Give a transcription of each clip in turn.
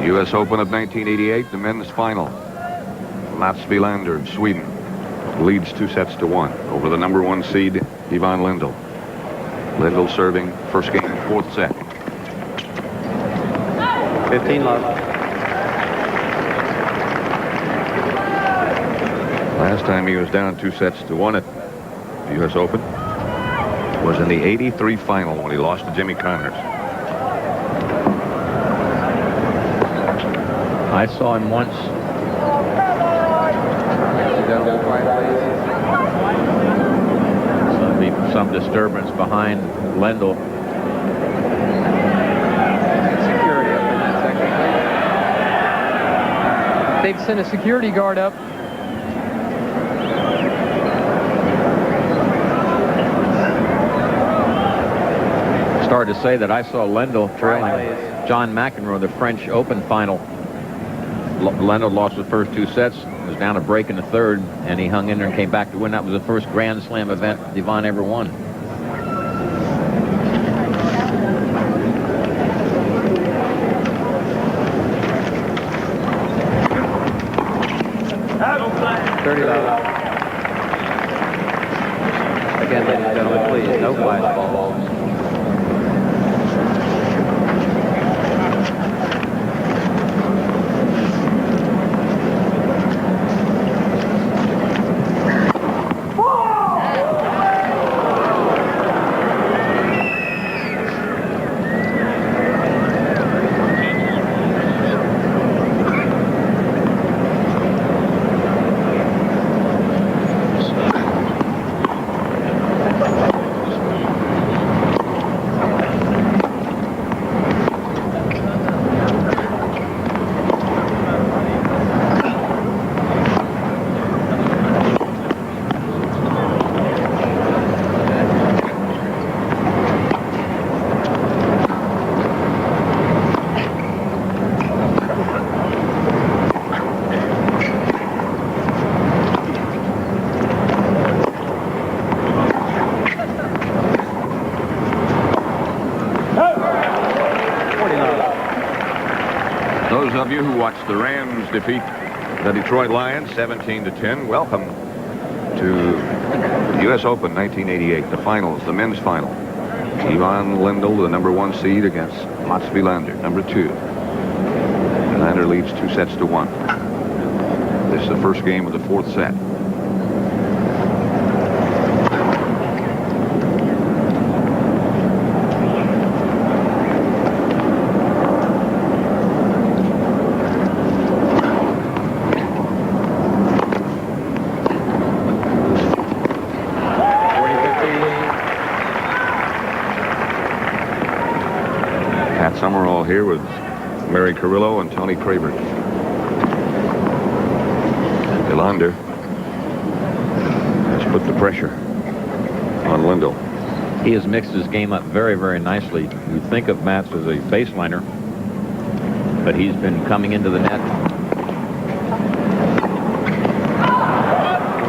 U.S. Open of 1988, the men's final. Wilander of Sweden leads 2-1 over the number 1 seed, Lendl. Lendl serving first game, fourth set. 15 love. Last time he was down 2-1 at the U.S. Open was in the '83 final when he lost to Jimmy Connors. I saw him once. There'll be some disturbance behind Lendl. Security up in that section. They've sent a security guard up. Hard to say that I saw Lendl trailing John McEnroe in the French Open final. Lendl lost the first 2 sets, was down a break in the third, and he hung in there and came back to win. That was the first Grand Slam event Devon ever won. Again, ladies and gentlemen, please, no flash balls. Those of you who watched the Rams defeat the Detroit Lions 17-10, welcome to the U.S. Open 1988, the finals, the men's final. Ivan Lendl, the number 1 seed, against Wilander, number 2. Wilander leads 2-1. This is the first game of the fourth set. Summerall here with Mary Carrillo and Tony Craver. Wilander has put the pressure on Lendl. He has mixed his game up very, very nicely. You think of Mats as a baseliner, but he's been coming into the net.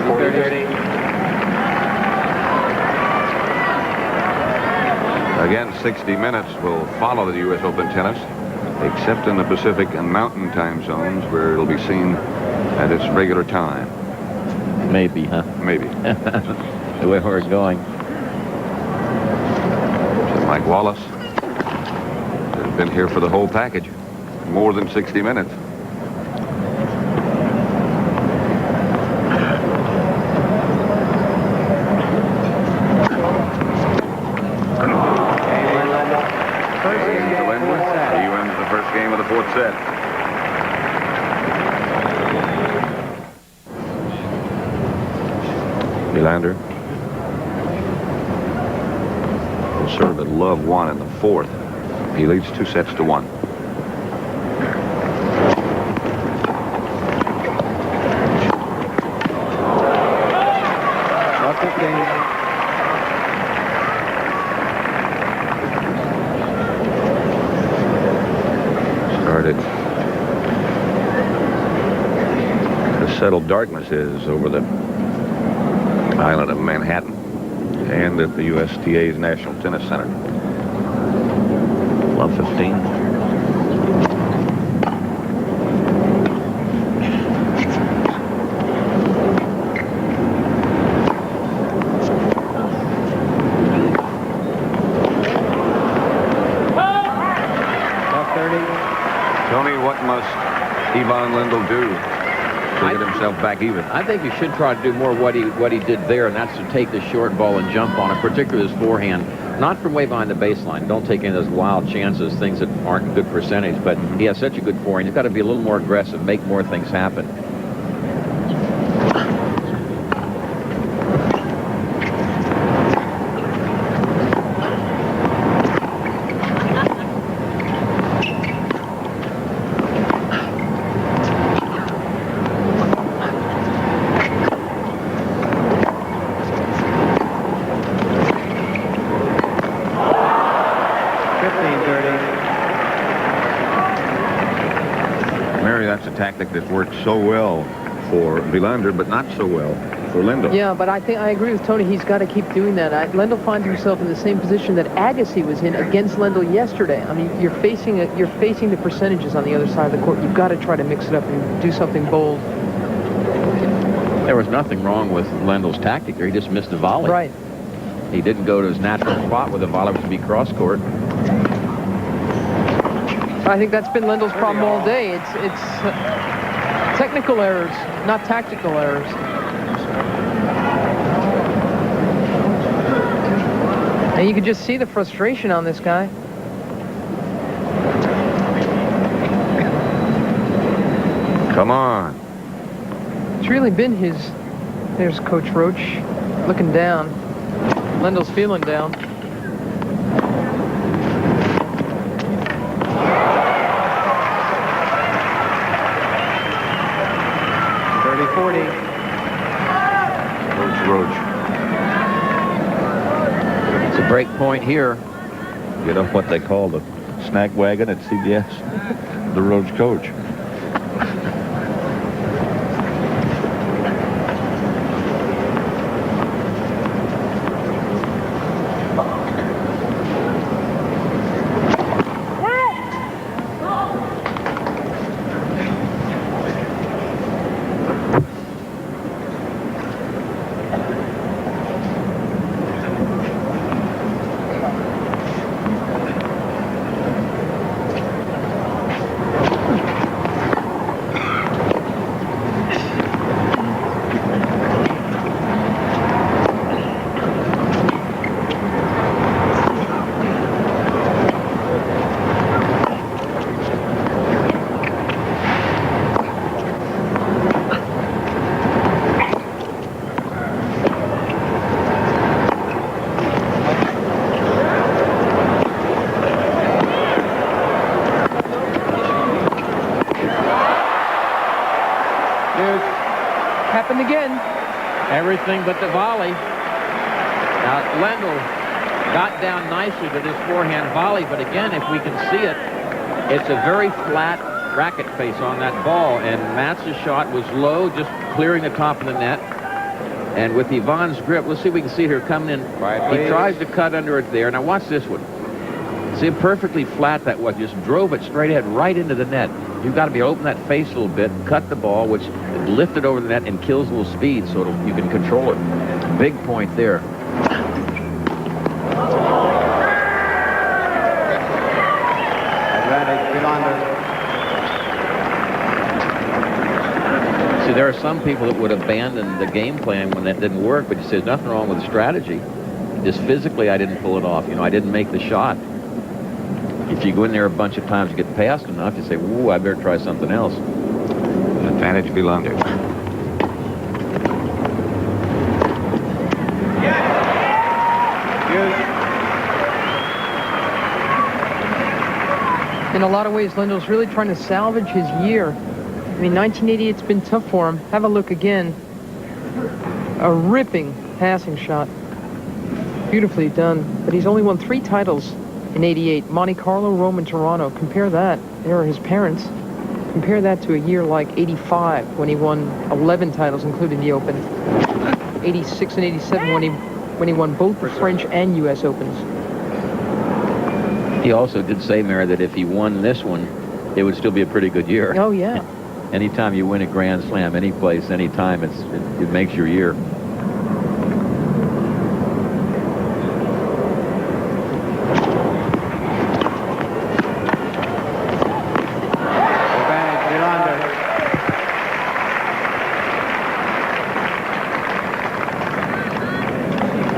40-30. Again, 60 minutes will follow the U.S. Open tennis, except in the Pacific and Mountain time zones where it'll be seen at its regular time. Maybe, huh? Maybe. The way we're going. So Mike Wallace has been here for the whole package, more than 60 minutes. Fourth set. Wilander will serve at love 1 in the fourth. He leads 2-1. The settled darkness is over the island of Manhattan and at the USTA's National Tennis Center. Love 15. Tony, what must Ivan Lendl do to get himself back even? I think he should try to do more what he did there, and that's to take the short ball and jump on it, particularly his forehand. Not from way behind the baseline. Don't take any of those wild chances, things that aren't a good percentage, but he has such a good forehand. He's got to be a little more aggressive, make more things happen. Tactic that worked so well for Wilander, but not so well for Lendl. Yeah, but I think I agree with Tony. He's got to keep doing that. Lendl finds himself in the same position that Agassi was in against Lendl yesterday. I mean, you're facing the percentages on the other side of the court. You've got to try to mix it up and do something bold. There was nothing wrong with Lendl's tactic there. He just missed the volley. Right. He didn't go to his natural spot where the volley was to be cross court. I think that's been Lendl's problem all day. It's technical errors, not tactical errors. And you can just see the frustration on this guy. Come on. It's really been his... There's Coach Roach looking down. Lendl's feeling down. 40. Roach. It's a break point here. Get up what they call the snack wagon at CBS. The Roach coach. Happened again. Everything but the volley. Now, Lendl got down nicely to this forehand volley, but again, if we can see it, it's a very flat racket face on that ball, and Matz's shot was low, just clearing the top of the net. And with Ivan's grip, let's see if we can see it here coming in. He tries to cut under it there. Now, watch this one. See how perfectly flat that was. Just drove it straight ahead right into the net. You've got to be able to open that face a little bit, cut the ball, which lift it over the net and kills a little speed so you can control it. Big point there. Advantage, Wilander. See, there are some people that would abandon the game plan when that didn't work, but you say there's nothing wrong with the strategy. Just physically, I didn't pull it off. You know, I didn't make the shot. If you go in there a bunch of times, you get past enough, you say, "Ooh, I better try something else." Advantage Wilander. In a lot of ways, Lendl's really trying to salvage his year. I mean, 1988's been tough for him. Have a look again. A ripping passing shot. Beautifully done. But he's only won 3 titles in 88. Monte Carlo, Rome, and Toronto. Compare that. There are his parents. Compare that to a year like 85 when he won 11 titles, including the Open. 86 and 87 when he won both the French and U.S. Opens. He also did say, Mary, that if he won this one, it would still be a pretty good year. Oh, yeah. Anytime you win a Grand Slam, any place, any time, it makes your year.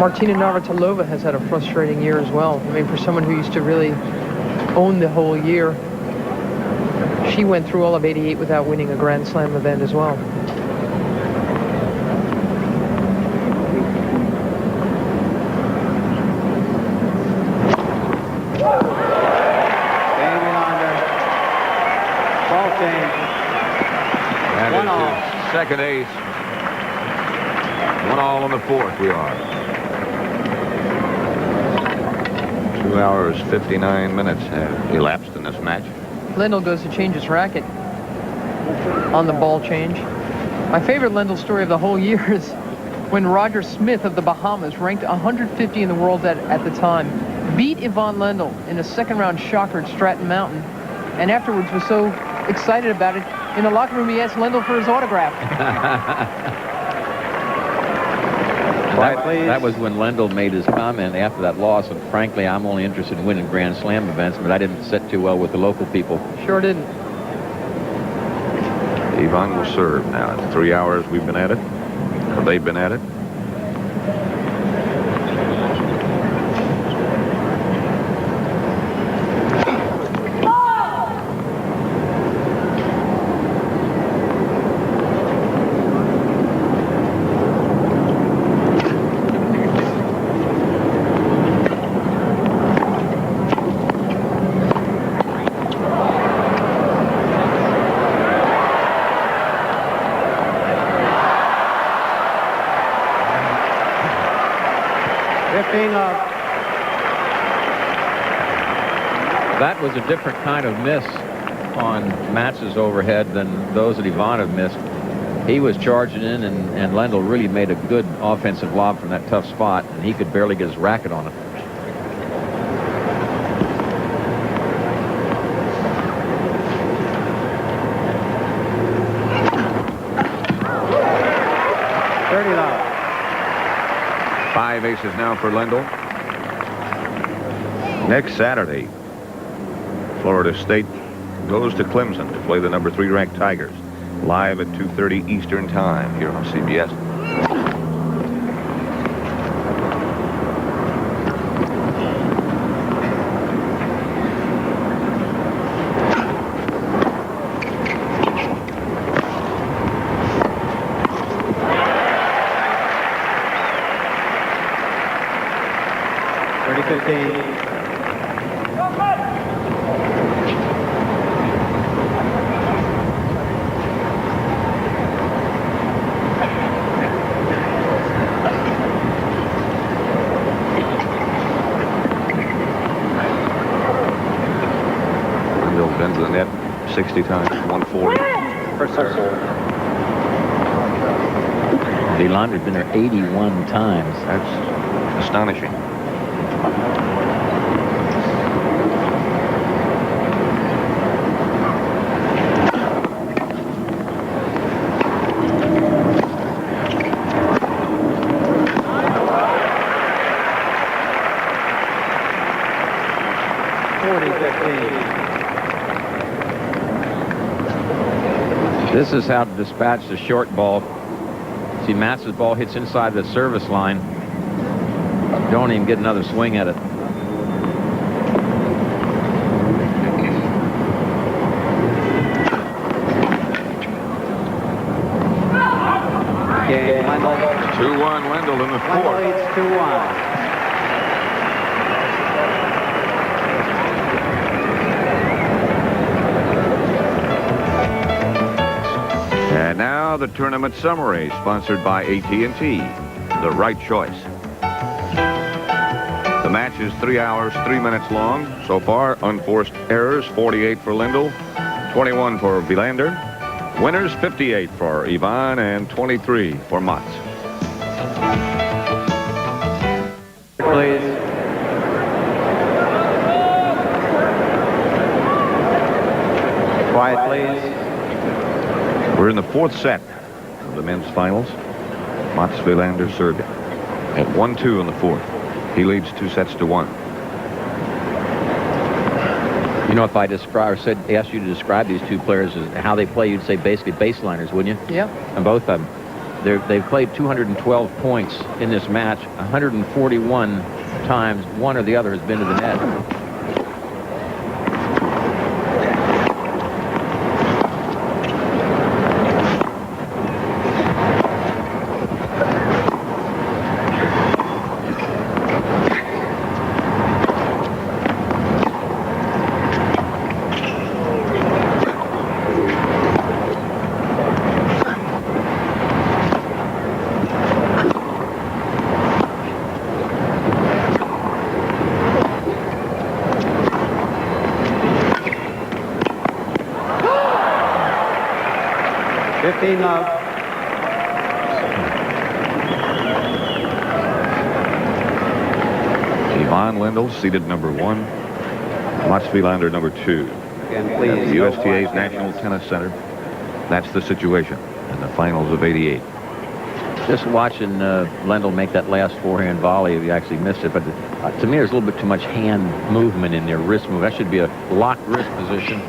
Martina Navratilova has had a frustrating year as well. I mean, for someone who used to really own the whole year, she went through all of '88 without winning a Grand Slam event as well. Second ace. 1-all on the fourth. We are 2 hours 59 minutes have elapsed in this match. Lendl goes to change his racket on the ball change. My favorite Lendl story of the whole year is when Roger Smith of the Bahamas, ranked 150 in the world at the time, beat Ivan Lendl in a second-round shocker at Stratton Mountain, and afterwards was so excited about it, in the locker room he asked Lendl for his autograph. That was when Lendl made his comment after that loss, and frankly, I'm only interested in winning Grand Slam events, but I didn't sit too well with the local people. Sure didn't. Ivan will serve now. It's 3 hours we've been at it. Or they've been at it. That was a different kind of miss on Matz's overhead than those that Ivanov missed. He was charging in, and Lendl really made a good offensive lob from that tough spot, and he could barely get his racket on it. Five aces now for Lendl. Next Saturday, Florida State goes to Clemson to play the number 3 ranked Tigers, live at 2:30 Eastern Time here on CBS. Bends the net 60 times, 140. For serve. Wilander's been there 81 times. That's astonishing. This is how to dispatch the short ball. See, Matz's ball hits inside the service line. Don't even get another swing at it. Game, Lendl. 2-1 Lendl in the fourth. Lendl leads 2-1. And now the tournament summary, sponsored by AT&T, the right choice. The match is 3 hours, 3 minutes long. So far, unforced errors, 48 for Lendl, 21 for Wilander. Winners, 58 for Ivan and 23 for Matz. Please. Quiet, please. We're in the fourth set of the men's finals. Mats Wilander served it at 1-2 in the fourth. He leads 2-1. You know, if I asked you to describe these two players as how they play, you'd say basically baseliners, wouldn't you? Yeah. And both of them. They've played 212 points in this match. 141 times one or the other has been to the net. Yvonne Lendl, seeded number 1. Mats Wilander, number 2. Again, At please. the USTA's National Tennis Center. That's the situation in the finals of '88. Just watching Lendl make that last forehand volley, he actually missed it. But to me, there's a little bit too much hand movement in there, wrist move. That should be a locked wrist position.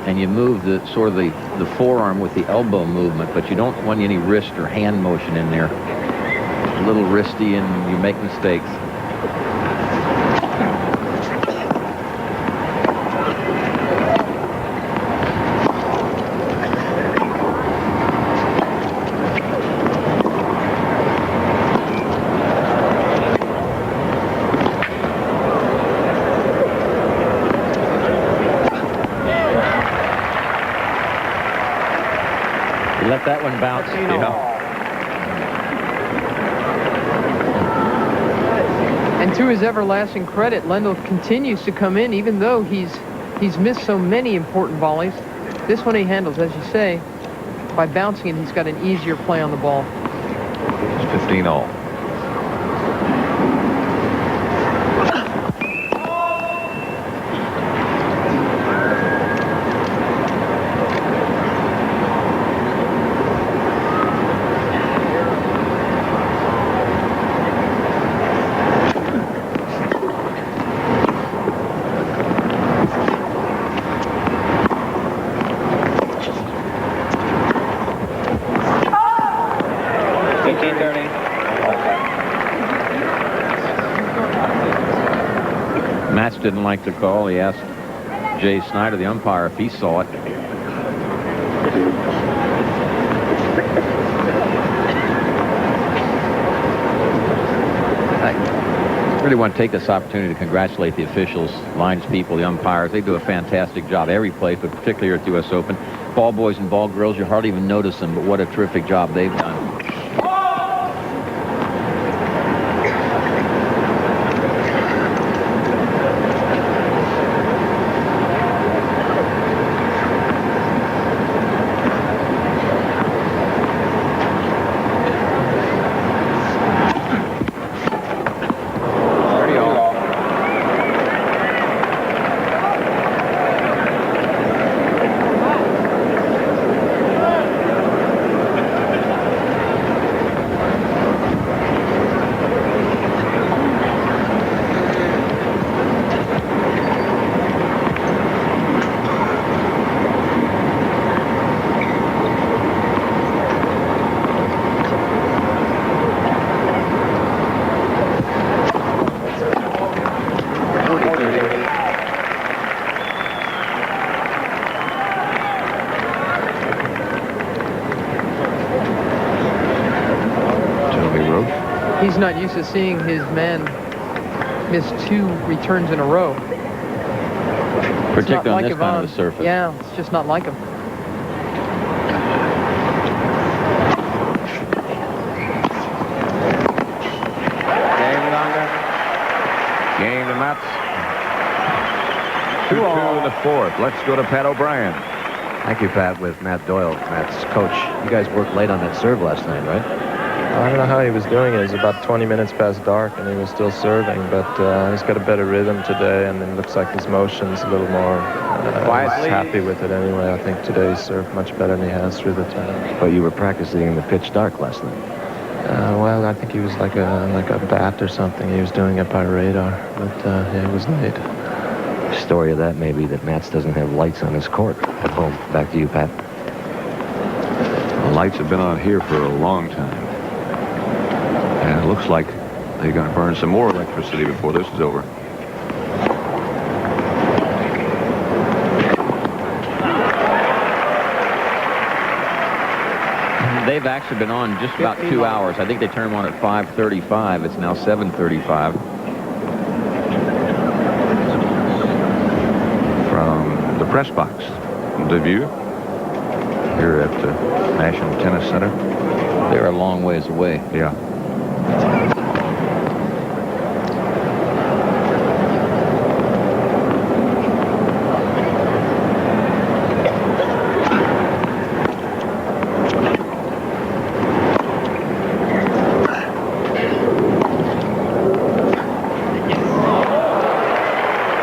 And you move the sort of the forearm with the elbow movement, but you don't want any wrist or hand motion in there. A little wristy, and you make mistakes. Let that one bounce. And to his everlasting credit, Lendl continues to come in, even though he's missed so many important volleys. This one he handles, as you say, by bouncing it, he's got an easier play on the ball. It's 15-all. Match didn't like the call. He asked Jay Snyder, the umpire, if he saw it. I really want to take this opportunity to congratulate the officials, lines people, the umpires. They do a fantastic job every place, but particularly here at the U.S. Open. Ball boys and ball girls, you hardly even notice them, but what a terrific job they've done. He's not used to seeing his man miss 2 returns in a row. Particularly on this kind of a surface. Yeah, it's just not like him. Game to Mats. 2-2 in the 4th. Let's go to Pat O'Brien. Thank you, Pat, with Matt Doyle, Matt's coach. You guys worked late on that serve last night, right? I don't know how he was doing it. It was about 20 minutes past dark, and he was still serving, but he's got a better rhythm today, and it looks like his motion's a little more... He's happy with it anyway. I think today he served much better than he has through the time. But you were practicing in the pitch dark last night. Well, I think he was like a bat or something. He was doing it by radar, but yeah, it was late. The story of that may be that Mats doesn't have lights on his court at home. Back to you, Pat. The lights have been on here for a long time. And it looks like they're going to burn some more electricity before this is over. They've actually been on just about 2 hours. I think they turned one at 5:35. It's now 7:35. From the press box, the view here at the National Tennis Center. They're a long ways away. Yeah.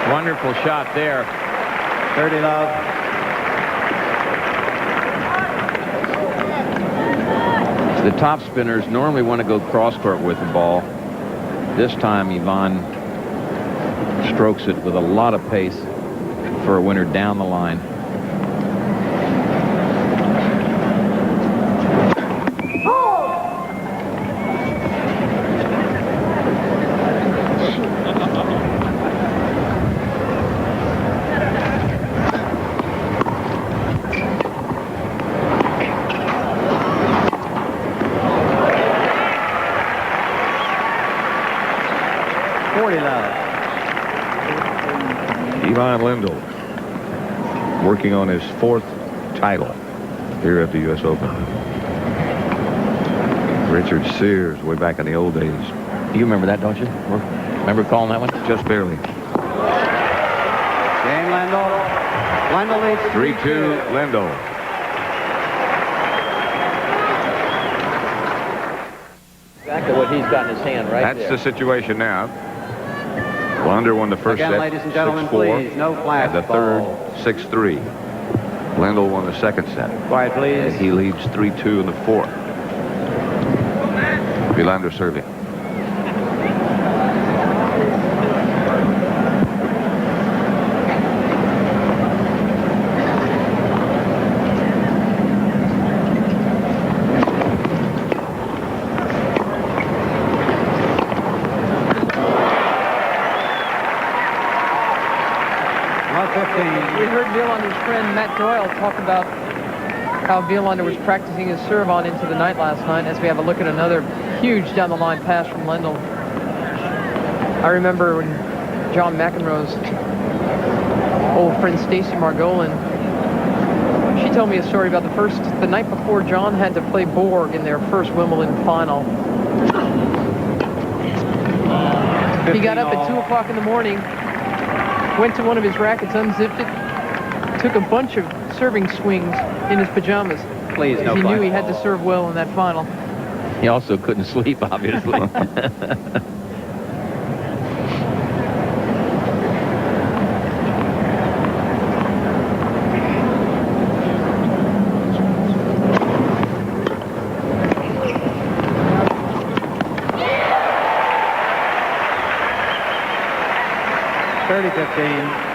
Wonderful shot there. 30 love. The top spinners normally want to go cross court with the ball. This time, Ivan strokes it with a lot of pace for a winner down the line. Ivan Lendl working on his 4th title here at the U.S. Open. Richard Sears way back in the old days. You remember that, don't you? Remember calling that one? Just barely. Game Lendl. Lendl leads 3-2 Lendl. Exactly what he's got in his hand right That's there. the situation now. Wilander won the first Again, set, ladies and gentlemen, 6-4, please, no flash and the third, balls. 6-3. Lendl won the second set. Quiet, please. And he leads 3-2 in the fourth. Wilander serving. We heard Wilander's friend Matt Doyle talk about how Wilander was practicing his serve on into the night last night, as we have a look at another huge down-the-line pass from Lendl. I remember when John McEnroe's old friend Stacy Margolin, she told me a story about the night before John had to play Borg in their first Wimbledon final. He got up at 2 o'clock in the morning, went to one of his rackets, unzipped it, took a bunch of serving swings in his pajamas. Please, no he flash knew he had to balls. serve well in that final. He also couldn't sleep, obviously.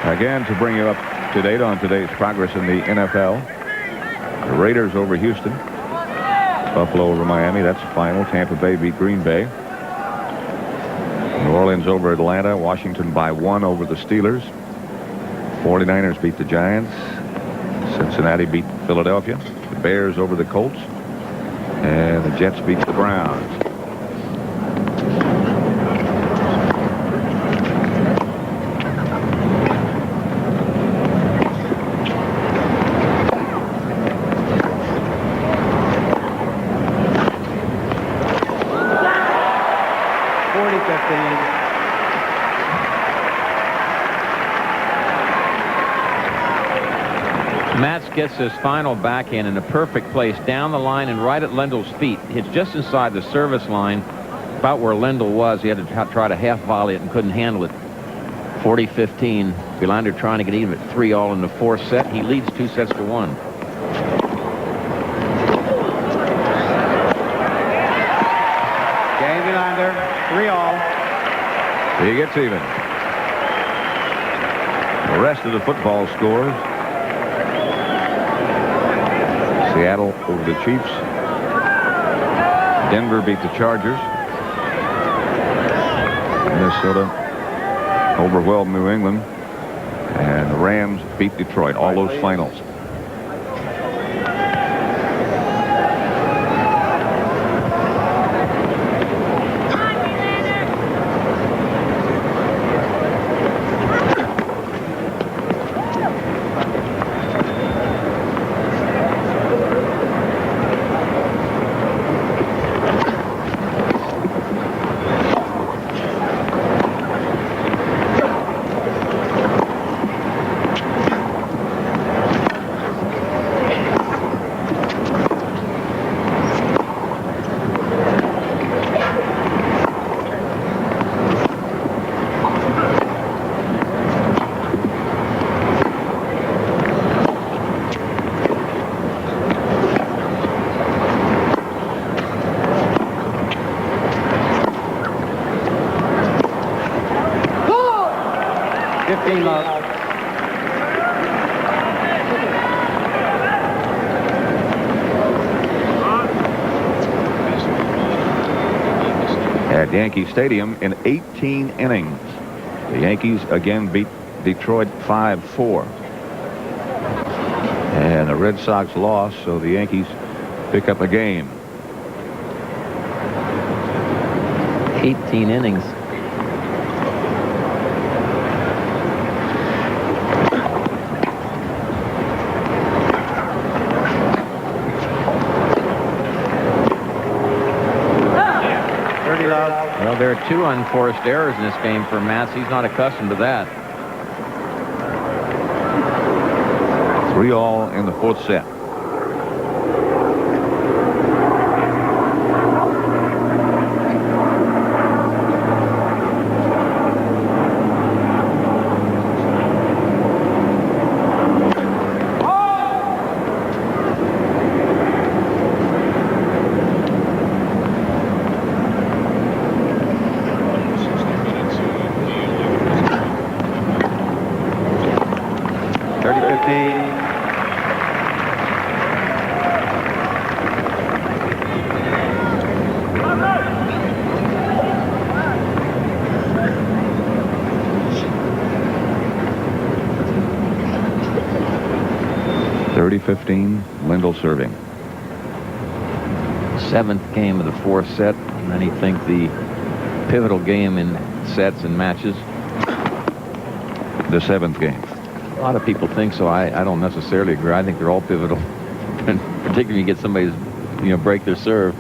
Again, to bring you up to date on today's progress in the NFL. The Raiders over Houston. Buffalo over Miami. That's the final. Tampa Bay beat Green Bay. New Orleans over Atlanta. Washington by 1 over the Steelers. 49ers beat the Giants. Cincinnati beat Philadelphia. The Bears over the Colts. And the Jets beat the Browns. Matz gets his final backhand in a perfect place down the line and right at Lendl's feet. It's just inside the service line, about where Lendl was. He had to try to half volley it and couldn't handle it. 40-15. Wilander trying to get even at 3-all in the fourth set. He leads 2-1. Game Wilander, 3-all. He gets even. The rest of the football scores. Seattle over the Chiefs. Denver beat the Chargers. Minnesota overwhelmed New England. And the Rams beat Detroit. All those finals. At Yankee Stadium in 18 innings. The Yankees again beat Detroit 5-4. And the Red Sox lost, so the Yankees pick up a game. 18 innings. Well, there are 2 unforced errors in this game for Matz. He's not accustomed to that. 3-all in the 4th set. Lendl serving. 7th game of the 4th set. Many think the pivotal game in sets and matches. The 7th game. A lot of people think so. I don't necessarily agree. I think they're all pivotal. Particularly when you get somebody to, break their serve.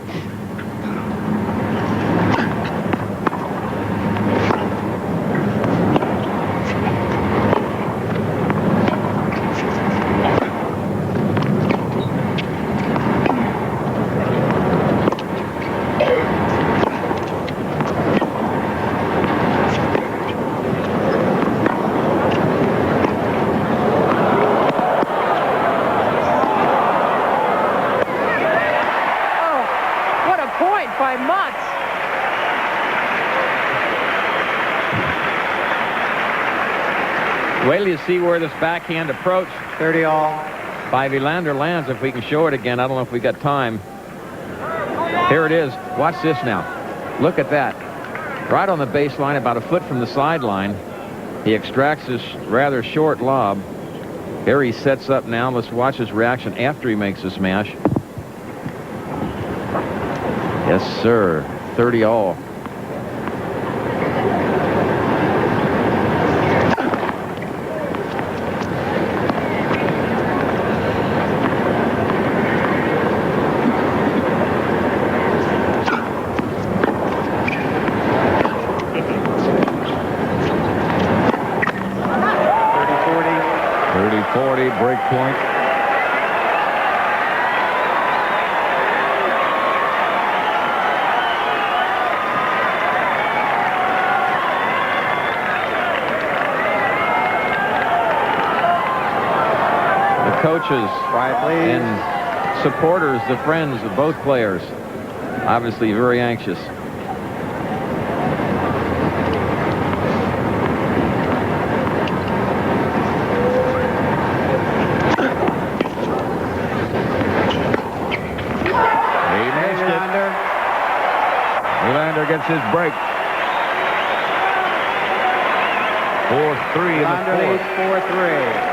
Wait till you see where this backhand approach 30-all by Wilander lands. If we can show it again, I don't know if we got time. Here it is. Watch this now. Look at that. Right on the baseline, about a foot from the sideline. He extracts this rather short lob. Here he sets up now. Let's watch his reaction after he makes the smash. Yes, sir. 30-all. Break point. The coaches and supporters, the friends of both players, obviously very anxious. gets his break. 4-3 in the Wilander leads fourth. 4-3.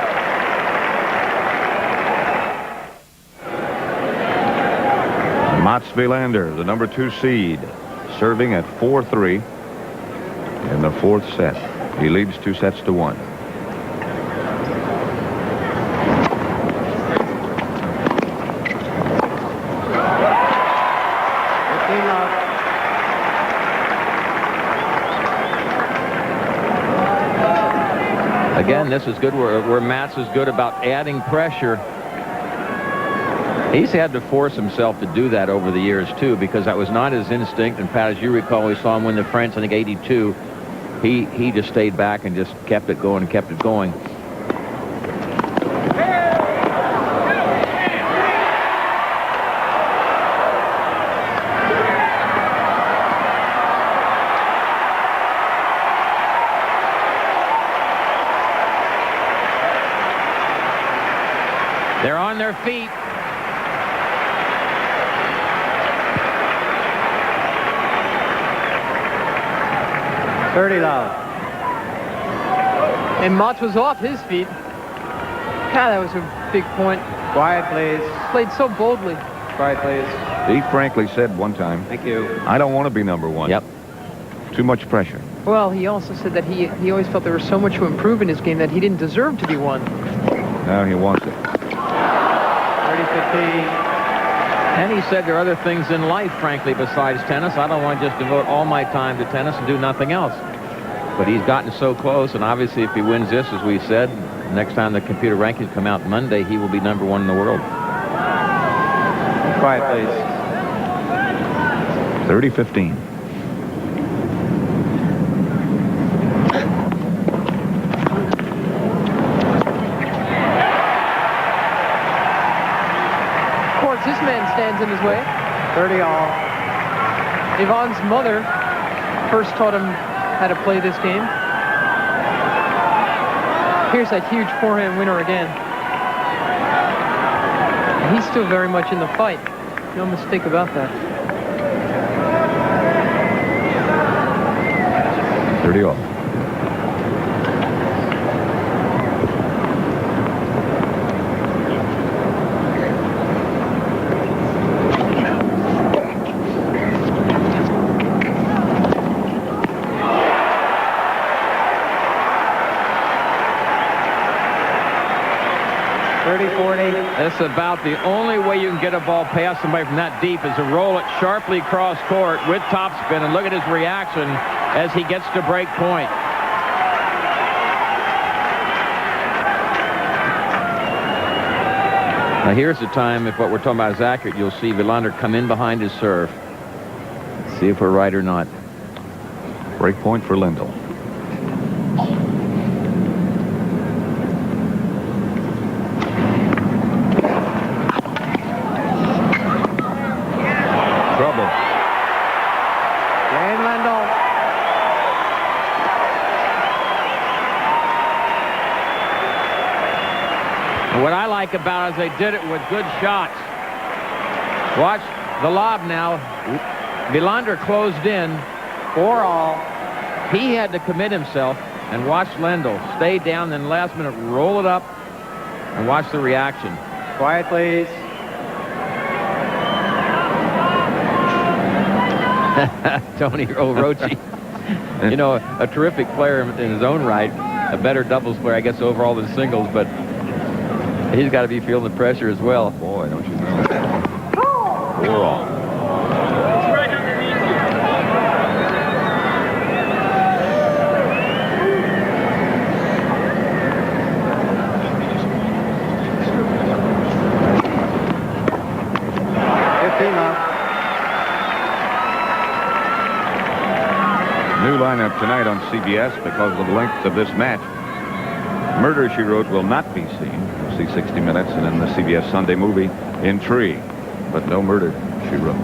Mats Wilander, the number 2 seed, serving at 4-3 in the fourth set. He leads 2-1. Again, this is good where Mats is good about adding pressure. He's had to force himself to do that over the years, too, because that was not his instinct. And, Pat, as you recall, we saw him win the French, I think, 82. He just stayed back and just kept it going and kept it going. They're on their feet. Love. And Mats was off his feet. God, that was a big point. Quiet, please. Played so boldly. Quiet, please. He frankly said one time, Thank you. I don't want to be number 1. Yep. Too much pressure. Well, he also said that he always felt there was so much to improve in his game that he didn't deserve to be one. Now he wants it. 30-15. And he said there are other things in life, frankly, besides tennis. I don't want to just devote all my time to tennis and do nothing else. But he's gotten so close, and obviously if he wins this, as we said, next time the computer rankings come out Monday, he will be number 1 in the world. Quiet, please. 30-15. Of course, this man stands in his way. 30-all. Yvonne's mother first taught him how to play this game. Here's that huge forehand winner again. And he's still very much in the fight. No mistake about that. 30-all. That's about the only way you can get a ball past somebody from that deep is to roll it sharply cross court with topspin, and look at his reaction as he gets to break point. Now here's the time, if what we're talking about is accurate, you'll see Wilander come in behind his serve. See if we're right or not. Break point for Lendl. Trouble. Jane Lendl. What I like about it is they did it with good shots. Watch the lob now. Wilander closed in. 4-all. He had to commit himself, and watch Lendl stay down, then last minute roll it up, and watch the reaction. Quiet, please. Tony Rochi, you know, a terrific player in his own right, a better doubles player, I guess, overall than singles, but he's got to be feeling the pressure as well. Boy, don't you know. 4-all. Right underneath you. New lineup tonight on CBS because of the length of this match. Murder, She Wrote will not be seen. We'll see 60 Minutes and then the CBS Sunday movie in Tree. But no Murder, She Wrote.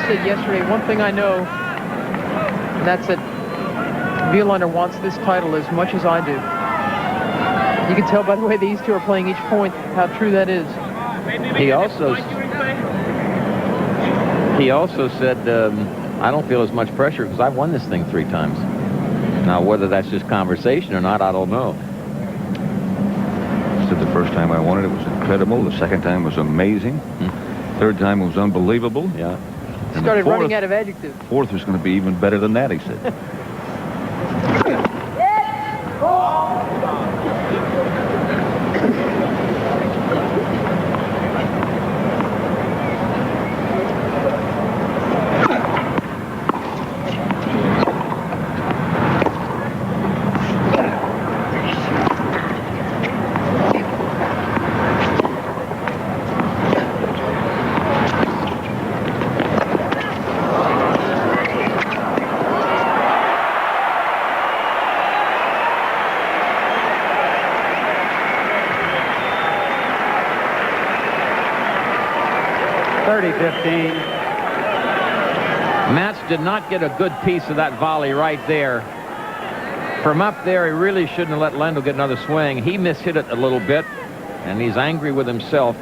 said yesterday, one thing I know, and that's that Wilander wants this title as much as I do. You can tell by the way these two are playing each point how true that is. He also said, I don't feel as much pressure because I've won this thing 3 times. Now, whether that's just conversation or not, I don't know. Said the first time I won it, it was incredible. The second time was amazing. Third time was unbelievable. Yeah. And Started the running out of adjectives. fourth was going to be even better than that, he said. Matz did not get a good piece of that volley right there. From up there, he really shouldn't have let Lendl get another swing. He mishit it a little bit, and he's angry with himself.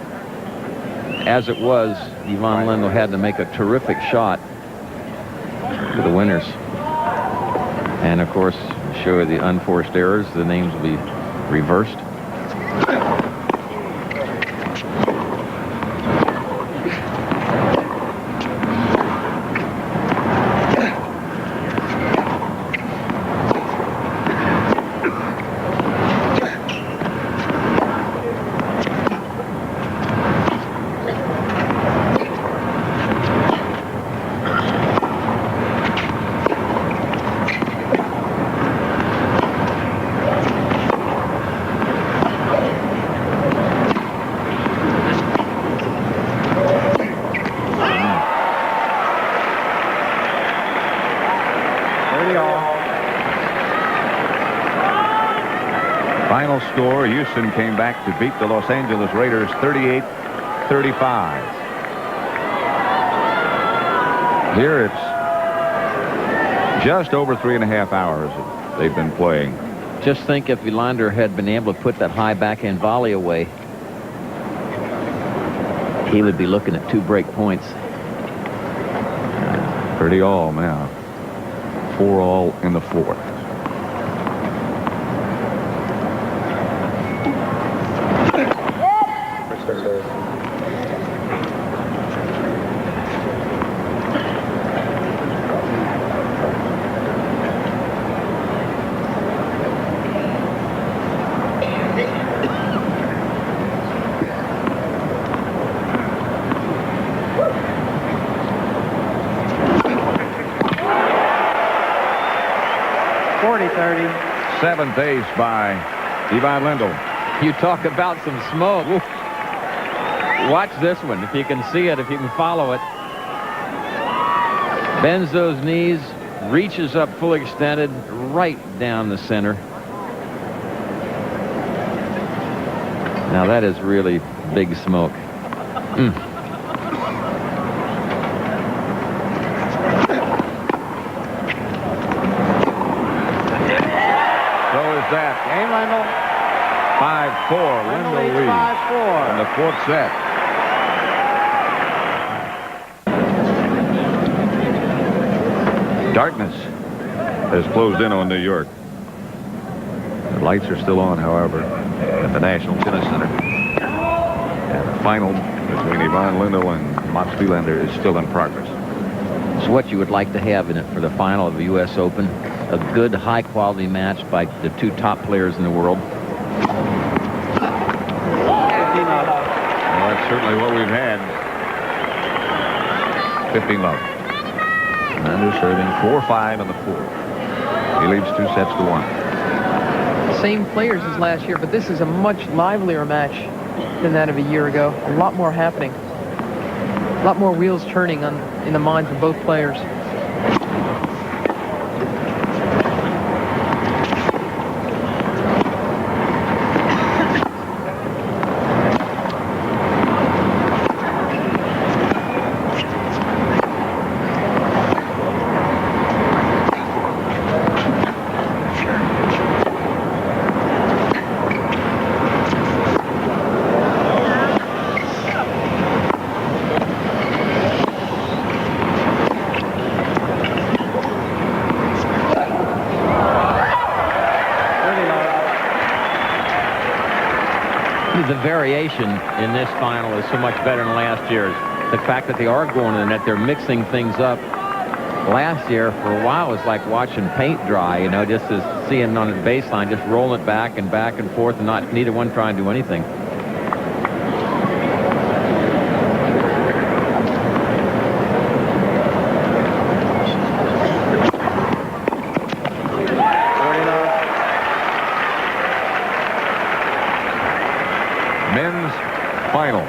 As it was, Ivan Lendl had to make a terrific shot for the winners. And, of course, to show the unforced errors, the names will be reversed. Final score, Houston came back to beat the Los Angeles Raiders 38-35. Here it's just over 3.5 hours they've been playing. Just think if Wilander had been able to put that high backhand volley away, he would be looking at 2 break points. 30 all now. 4 all in the 4th. Seventh ace by Ivan Lendl. You talk about some smoke. Watch this one, if you can see it, if you can follow it. Bends those knees, reaches up full extended, right down the center. Now that is really big smoke. That Game Lendl. 5-4. Lendl leads 5-4 in the 4th set. Darkness has closed in on New York. The lights are still on, however, at the National Tennis Center. And the final between Ivan Lendl and Mats Wilander is still in progress. It's what you would like to have in it for the final of the U.S. Open. A good, high-quality match by the 2 top players in the world. Well, that's certainly what we've had. 15 love. Wilander serving 4-5 in the 4th. He leads 2 sets to 1. Same players as last year, but this is a much livelier match than that of a year ago. A lot more happening. A lot more wheels turning in the minds of both players. The variation in this final is so much better than last year's. The fact that they are going to the net, they're mixing things up. Last year, for a while, it was like watching paint dry, you know, just as seeing on the baseline, just rolling it back and forth, and not neither one trying to do anything. Men's finals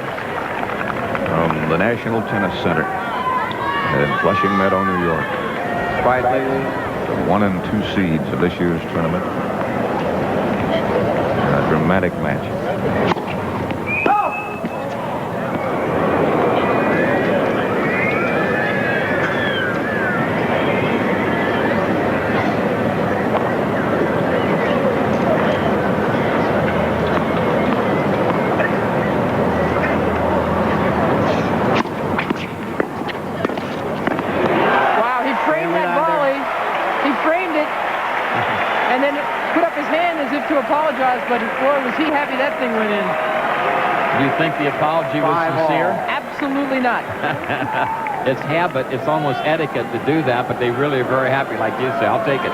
from the National Tennis Center in Flushing Meadow, New York. Quiet, please. The 1 and 2 seeds of this year's tournament. A dramatic match. But boy, was he happy that thing went in. Do you think the apology was sincere? Absolutely not. It's habit. It's almost etiquette to do that, but they really are very happy, like you say. I'll take it.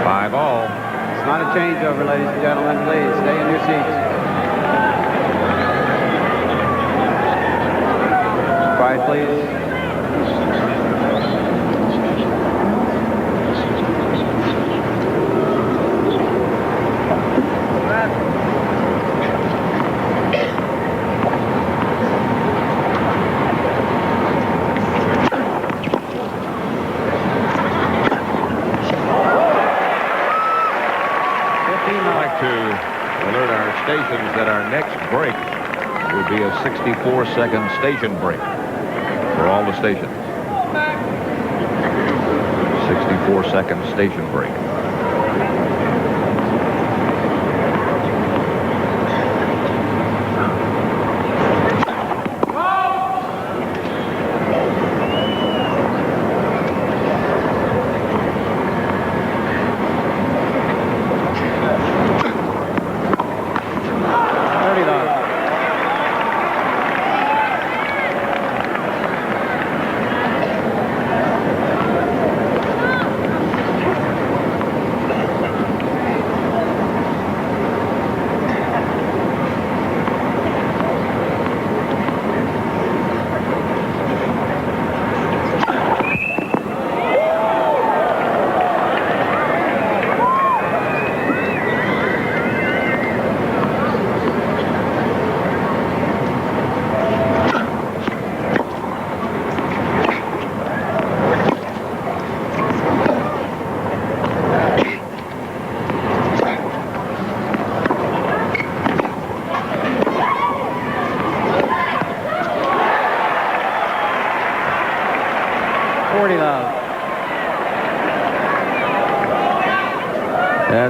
5-all. It's not a changeover, ladies and gentlemen. Please stay in your seats. Quiet, please. That our next break will be a 64-second station break for all the stations. 64-second station break.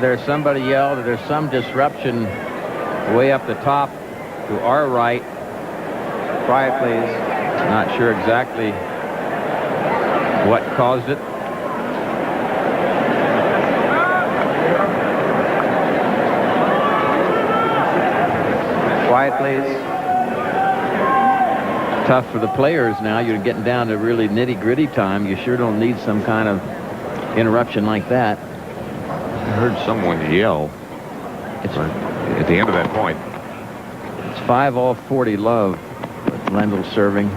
There's somebody yelled that there's some disruption way up the top to our right. Quiet, please. Not sure exactly what caused it. Quiet, please. Tough for the players now. You're getting down to really nitty-gritty time. You sure don't need some kind of interruption like that. I heard someone yell at the end of that point. It's 5-all 40 love with Lendl serving.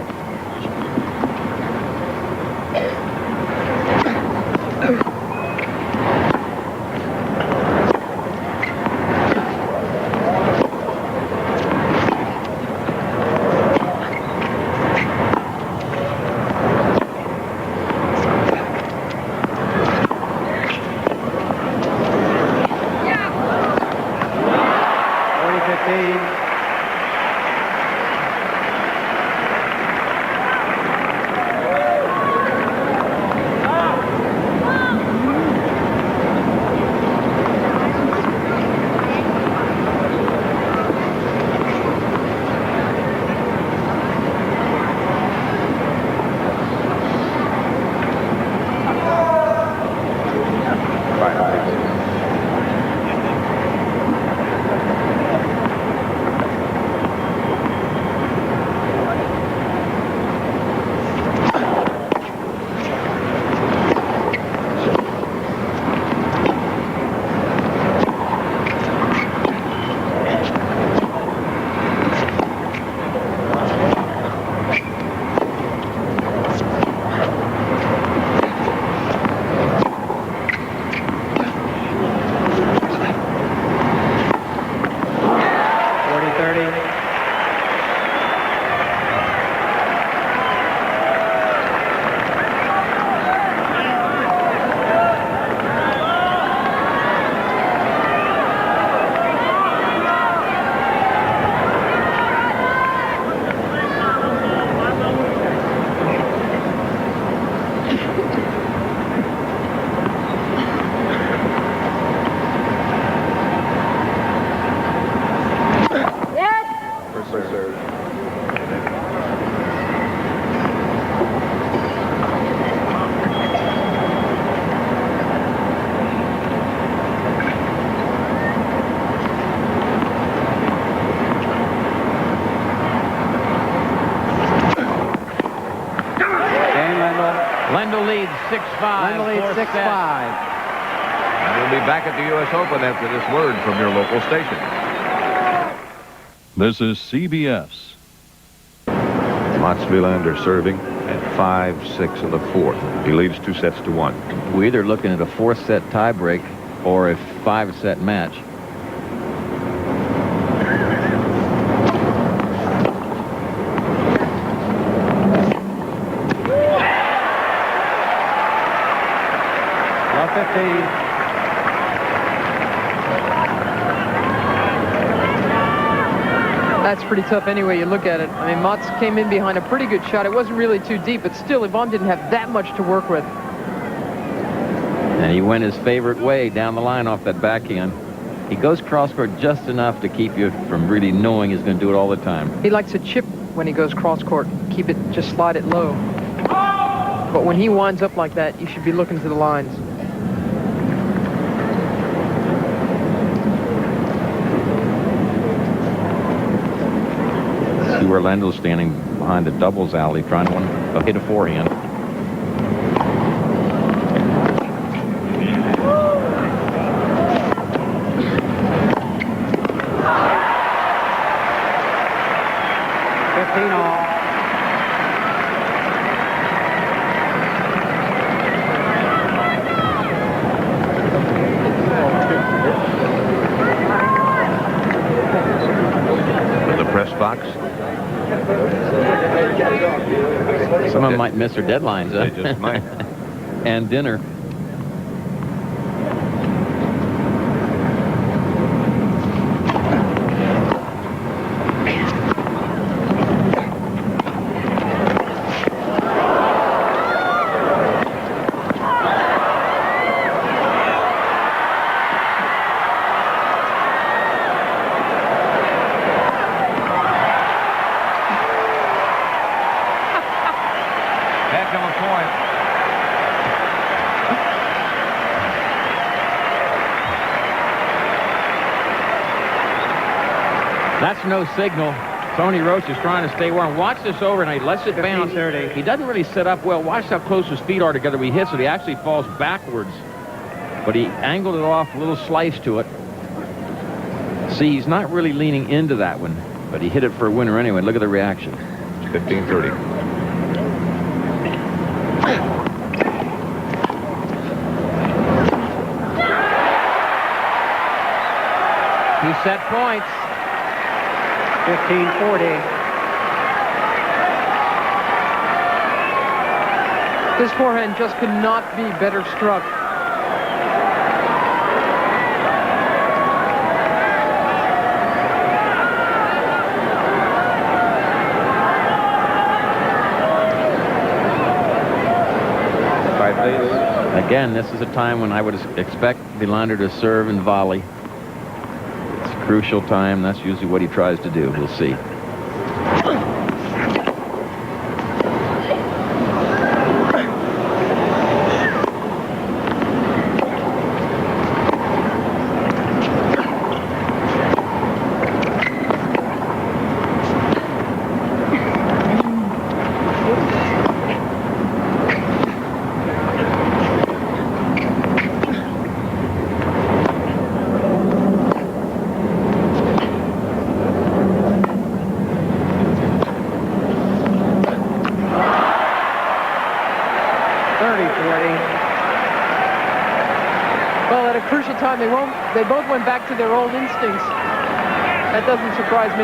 leads 6-5. Lendl leads fourth 6-5. set. And we'll be back at the U.S. Open after this word from your local station. This is CBS. Mats Wilander serving at 5-6 in the fourth. He leads 2-1. We're either looking at a fourth set tiebreak or a 5-set match. Love 15. That's pretty tough anyway you look at it. I mean, Mats came in behind a pretty good shot. It wasn't really too deep, but still, Yvonne didn't have that much to work with. And he went his favorite way down the line off that backhand. He goes cross-court just enough to keep you from really knowing he's going to do it all the time. He likes to chip when he goes cross-court. Keep it, just slide it low. But when he winds up like that, you should be looking to the lines. See where Lendl's standing behind the doubles alley, trying to hit a forehand. Box. Some of them might miss their deadlines. They just might. And dinner. That's no signal. Tony Roach is trying to stay warm. Watch this overnight. Lets it bounce. 15-30. He doesn't really set up well. Watch how close his feet are together. When he hits it, he actually falls backwards. But he angled it off, a little slice to it. See, he's not really leaning into that one, but he hit it for a winner anyway. Look at the reaction. 15-30. Set points. 15-40. This forehand just could not be better struck. Again, this is a time when I would expect Wilander to serve and volley. Crucial time. That's usually what he tries to do. We'll see. They both went back to their old instincts. That doesn't surprise me.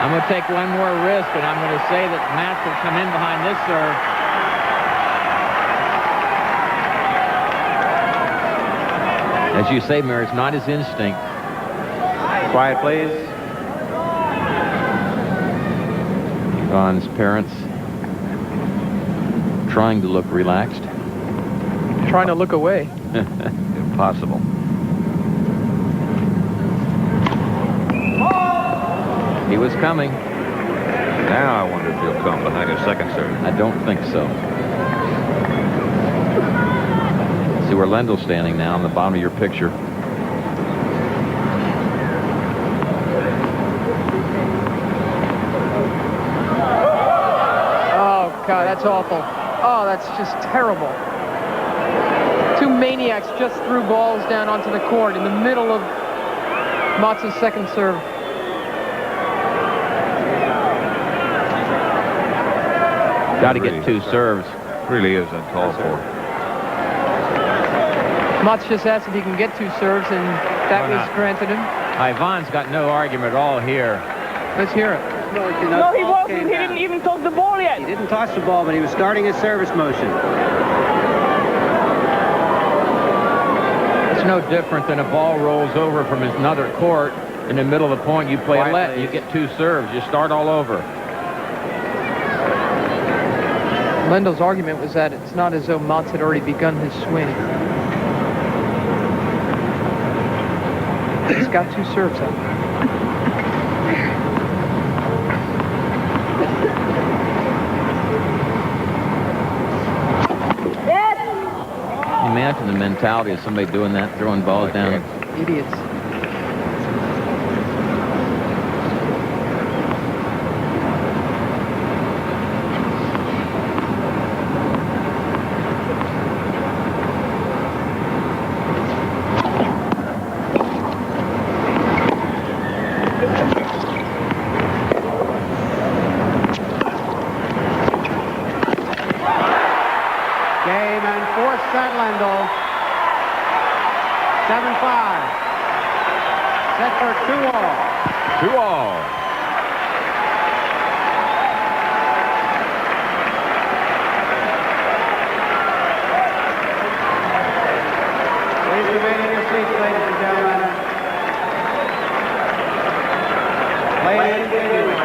I'm going to take one more risk, and I'm going to say that Mats will come in behind this serve. As you say, Mary, it's not his instinct. Quiet, please. Yvonne's parents trying to look relaxed. Trying to look away. Impossible. He was coming. Now I wonder if he'll come behind his second serve. I don't think so. See where Lendl's standing now on the bottom of your picture. that's awful. Oh, that's just terrible. Two maniacs just threw balls down onto the court in the middle of Motz's second serve. Got to get two serves. Really is uncalled for. Motz just asked if he can get two serves, and that was granted him. Ivan's got no argument at all here. Let's hear it. No, he wasn't. He didn't even toss the ball yet. He didn't toss the ball, but he was starting his service motion. It's no different than a ball rolls over from another court in the middle of the point. You play a let, you get two serves. You start all over. Lendl's argument was that it's not as though Motz had already begun his swing. He's got two serves up. Imagine the mentality of somebody doing that, throwing balls down. Idiots. Game and fourth set, Lendl. 7-5. Set for 2-all. 2-all. Please remain in your seats, ladies and gentlemen. Play continuing.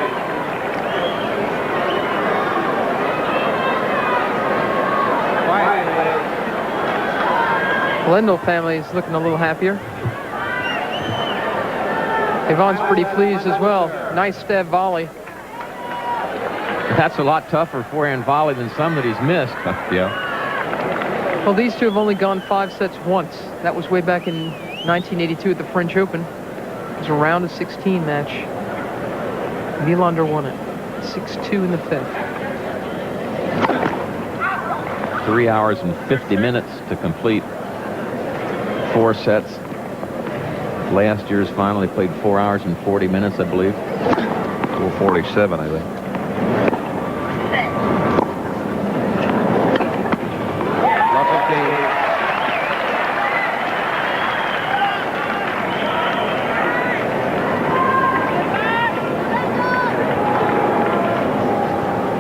Lendl family is looking a little happier. Ivan's pretty pleased as well. Nice stab volley. That's a lot tougher forehand volley than some that he's missed. Yeah. Well, these two have only gone 5 sets once. That was way back in 1982 at the French Open. It was a round of 16 match. Wilander won it. 6-2 in the fifth. 3 hours and 50 minutes to complete 4 sets. Last year's final, they played 4 hours and 40 minutes, I believe. 4:47, I think.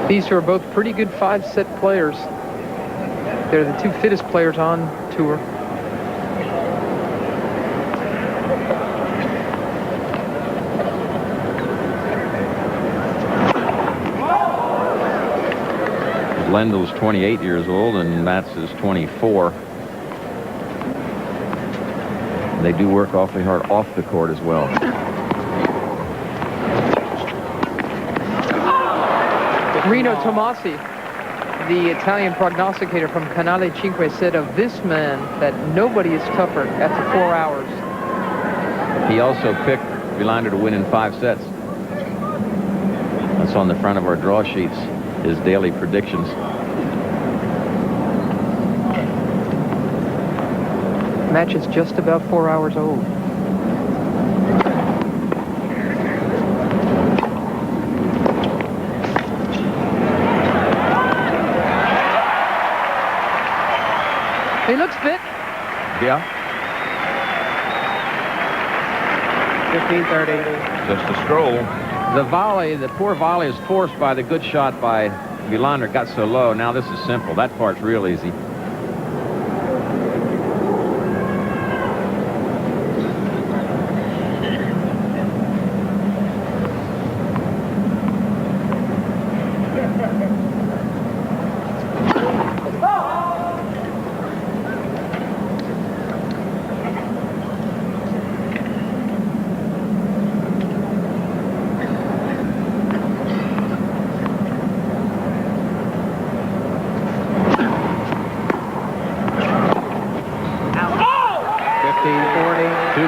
These two are both pretty good 5-set players. They're the two fittest players on tour. Lendl's 28 years old and Mats is 24. They do work awfully hard off the court as well. Rino Tomasi, the Italian prognosticator from Canale 5, said of this man that nobody is tougher after 4 hours. He also picked Wilander to win in 5 sets. That's on the front of our draw sheets, his daily predictions. Match is just about 4 hours old. He looks fit. Yeah. 15-30. Just a stroll. The volley, the poor volley is forced by the good shot by Wilander. Got so low. Now this is simple. That part's real easy.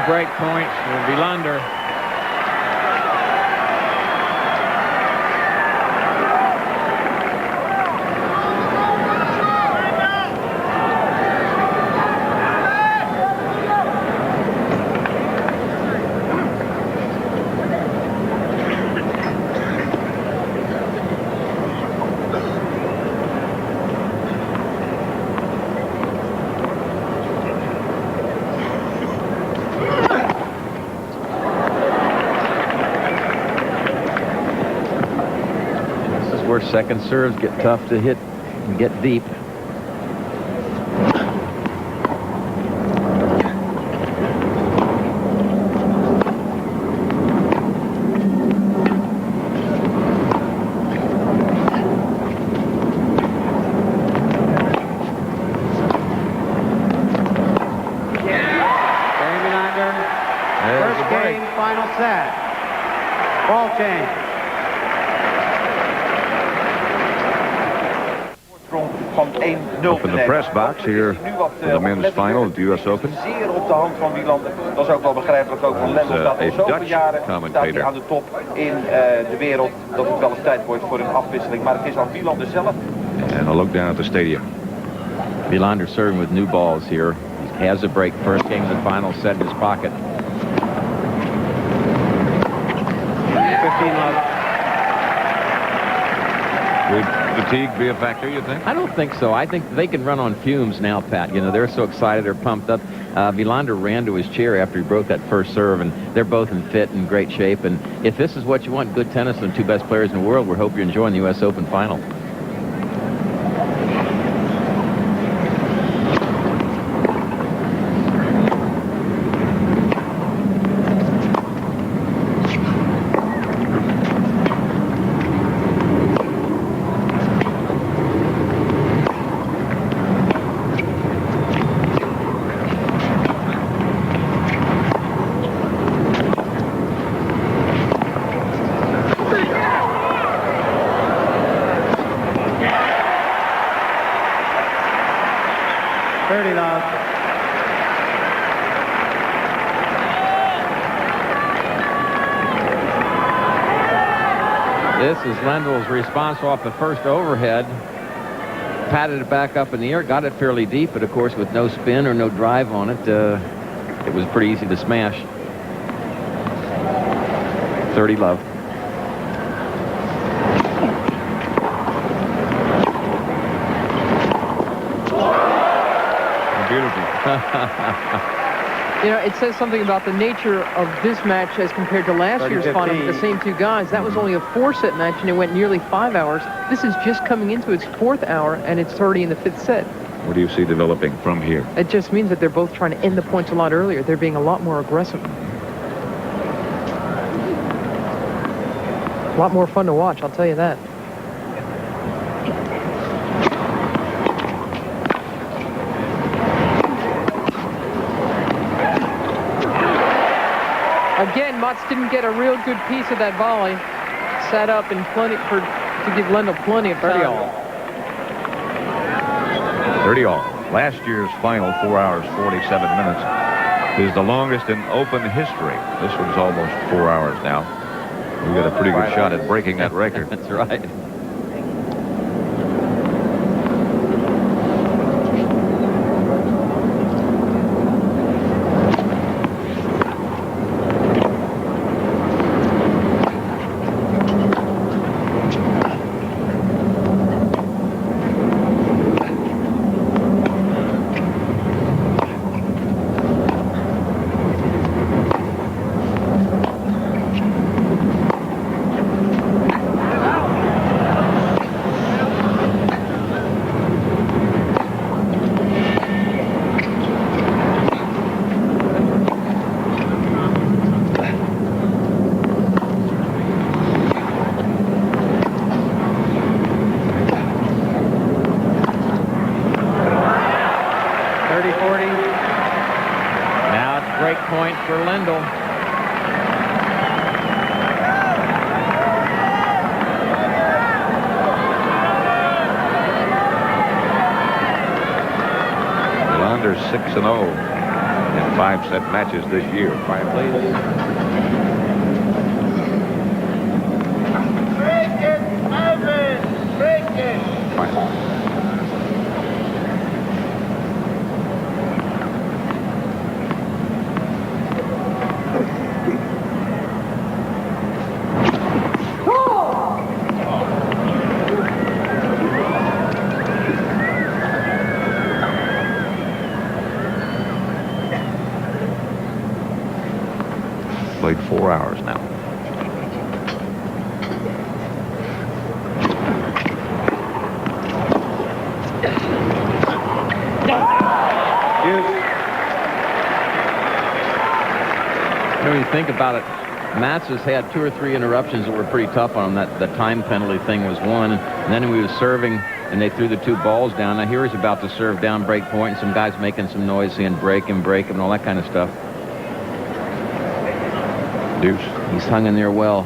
Break points for Wilander. Second serves get tough to hit and get deep. First game, final set. Ball change. Up in the press box here for the men's final at the U.S. Open. Zeer op de hand van Wilander. Dat is ook wel begrijpelijk. Ook van Lendl staat al zoveel jaren staat hij aan de top in de wereld. Dat het wel eens tijd wordt voor een afwisseling. Maar het is aan Wilander zelf. And a look down at the stadium. Wilander serving with new balls here. He has a break. First game of the final set in his pocket. 15 love. Would fatigue be a factor, you think? I don't think so. I think they can run on fumes now, Pat. You know, they're so excited, they're pumped up. Wilander ran to his chair after he broke that first serve, and they're both in fit and great shape. And if this is what you want, good tennis and two best players in the world, we hope you're enjoying the U.S. Open final. This is Lendl's response off the first overhead. Patted it back up in the air, got it fairly deep, but of course with no spin or no drive on it, it was pretty easy to smash. 30 love. Beautiful. You know, it says something about the nature of this match as compared to last year's final with the same two guys. That was only a 4-set match, and it went nearly 5 hours. This is just coming into its 4th hour, and it's already in the 5th set. What do you see developing from here? It just means that they're both trying to end the points a lot earlier. They're being a lot more aggressive. A lot more fun to watch, I'll tell you that. Again, Mutz didn't get a real good piece of that volley. Sat up and plenty to give Lendl plenty of time. 30 all. Last year's final, 4 hours, 47 minutes, is the longest in Open history. This one's almost 4 hours now. We got a pretty good shot at breaking that record. That's right. Point for Lendl. Wilander 6-0 in 5-set matches this year. Quiet, please. Break it, Alvin! Break it! Quiet. Played 4 hours now. When you think about it, Mats has had 2 or 3 interruptions that were pretty tough on him. The time penalty thing was one, and then he was serving, and they threw the 2 balls down. Now here he's about to serve down break point, and some guys making some noise saying break him, and all that kind of stuff. Deuce. He's hung in there well.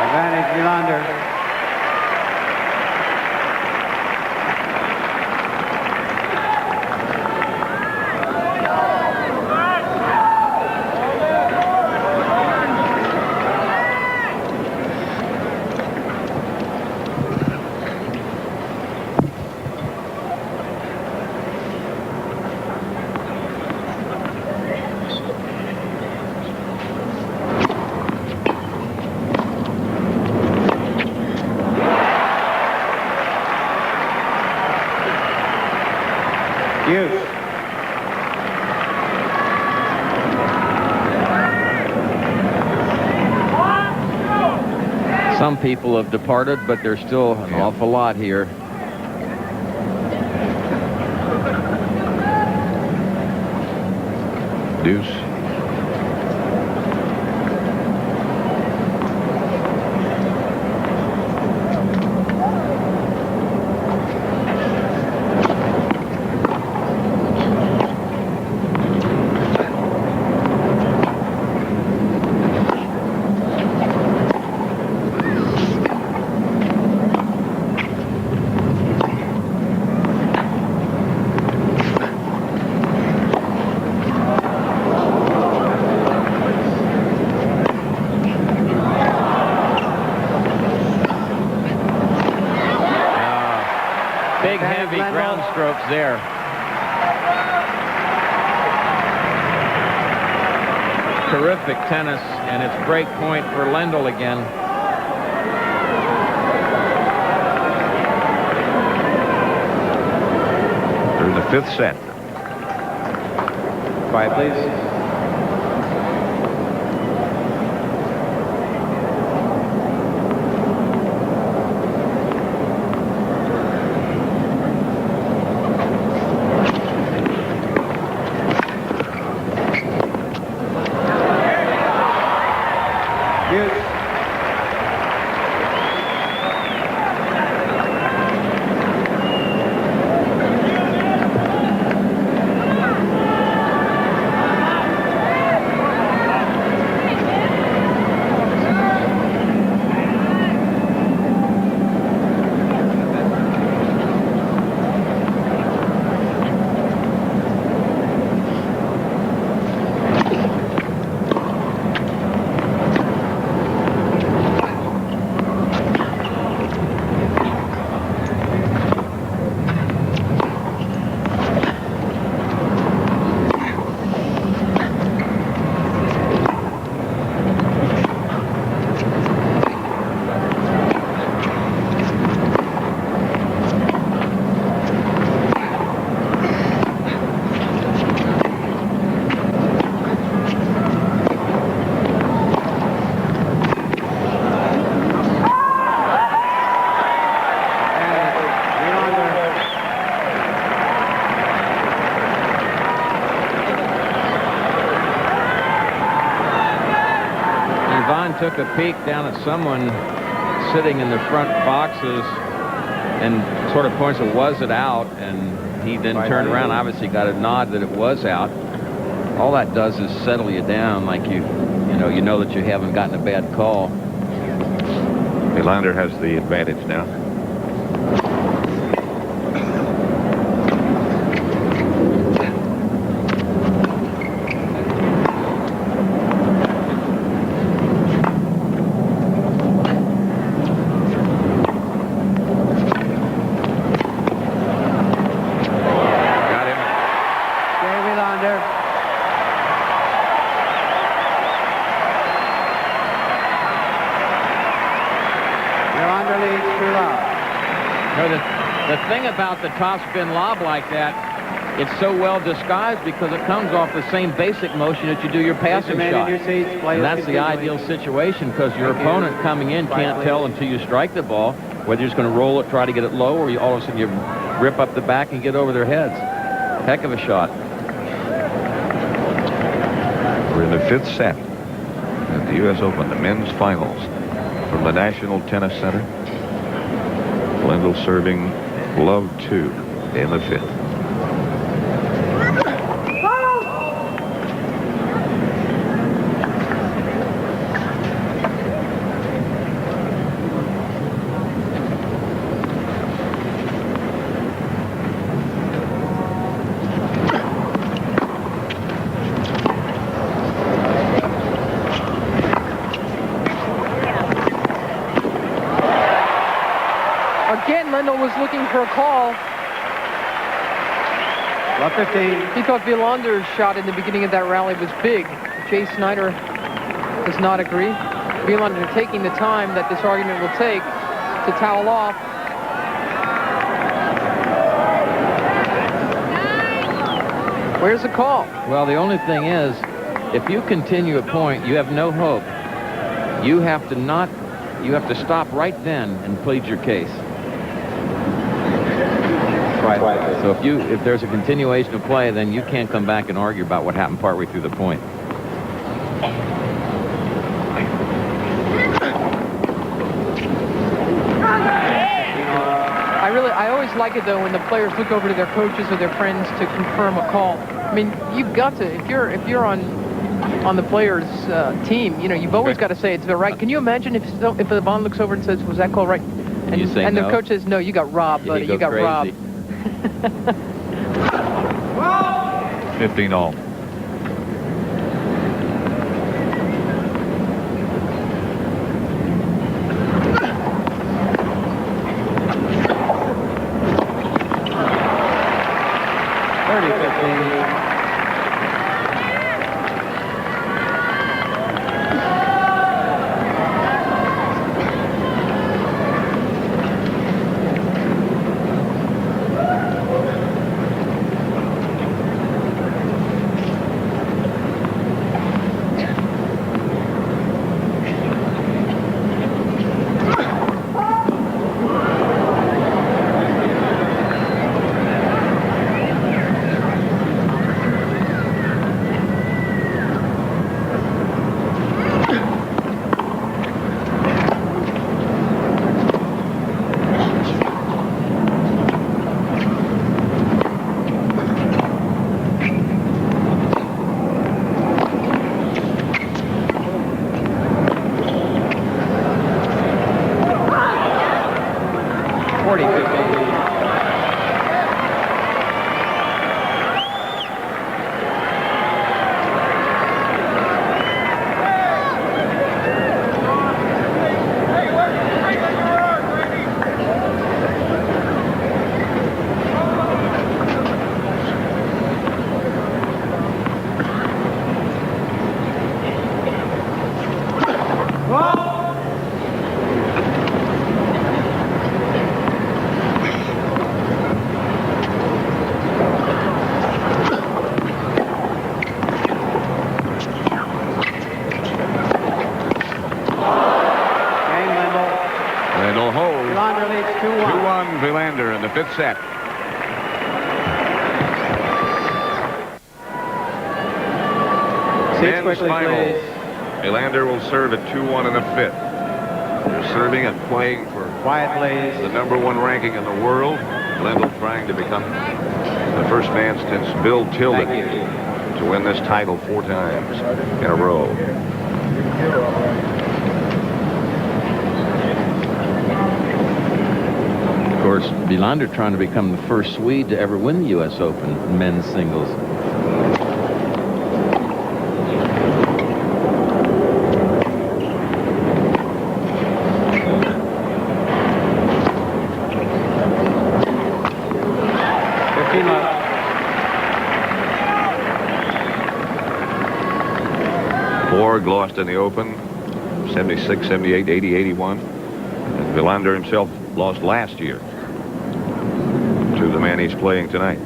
Advantage, Wilander. Use. Some people have departed, but there's still an awful lot here. Deuce. Big, heavy ground strokes there. Terrific tennis, and it's break point for Lendl again. They're in the 5th set. Quiet, please. Took a peek down at someone sitting in the front boxes and sort of points to, was it out? And he then turned around, obviously got a nod that it was out. All that does is settle you down, like you know that you haven't gotten a bad call. Wilander has the advantage now. The thing about the topspin lob like that, it's so well disguised because it comes off the same basic motion that you do your passing shot. And that's the ideal situation because your opponent coming in can't tell until you strike the ball. Whether you're just going to roll it, try to get it low, or you all of a sudden you rip up the back and get over their heads. Heck of a shot. We're in the 5th set at the U.S. Open, the men's finals from the National Tennis Center. Lendl serving love 2 in the 5th. Again, Lendl was looking for a call. Love 15. He thought Wilander's shot in the beginning of that rally was big. Jay Snyder does not agree. Wilander taking the time that this argument will take to towel off. Where's the call? Well, the only thing is, if you continue a point, you have no hope. You have to stop right then and plead your case. Right. So if there's a continuation of play, then you can't come back and argue about what happened partway through the point. I always like it though when the players look over to their coaches or their friends to confirm a call. I mean, you've got to, if you're on the players' team, you know, you've always got to say it's the right. Can you imagine if the Vaughn looks over and says, "Was that call right?" And you say and no. the coach says, "No, you got robbed, buddy. You got crazy. robbed." 15 all. Wilander in the 5th set. Men's final. Wilander will serve at 2-1 in the 5th. They're serving and playing for the #1 ranking in the world. Lendl trying to become the first man since Bill Tilden to win this title 4 times in a row. Of course, Wilander trying to become the first Swede to ever win the U.S. Open men's singles. Borg lost in the Open, 76, 78, 80, 81. And Wilander himself lost last year to the man he's playing tonight.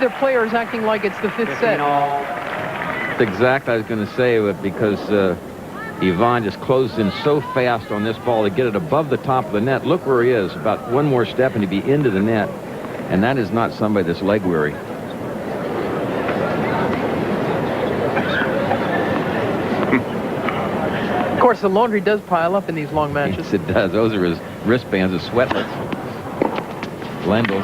neither player is acting like it's the fifth set. That's exactly what I was going to say, but because Ivan just closed in so fast on this ball to get it above the top of the net. Look where he is. About one more step and he'd be into the net. And that is not somebody that's leg weary. Of course, the laundry does pile up in these long matches. Yes, it does. Those are his wristbands, his sweatlets. Lendl.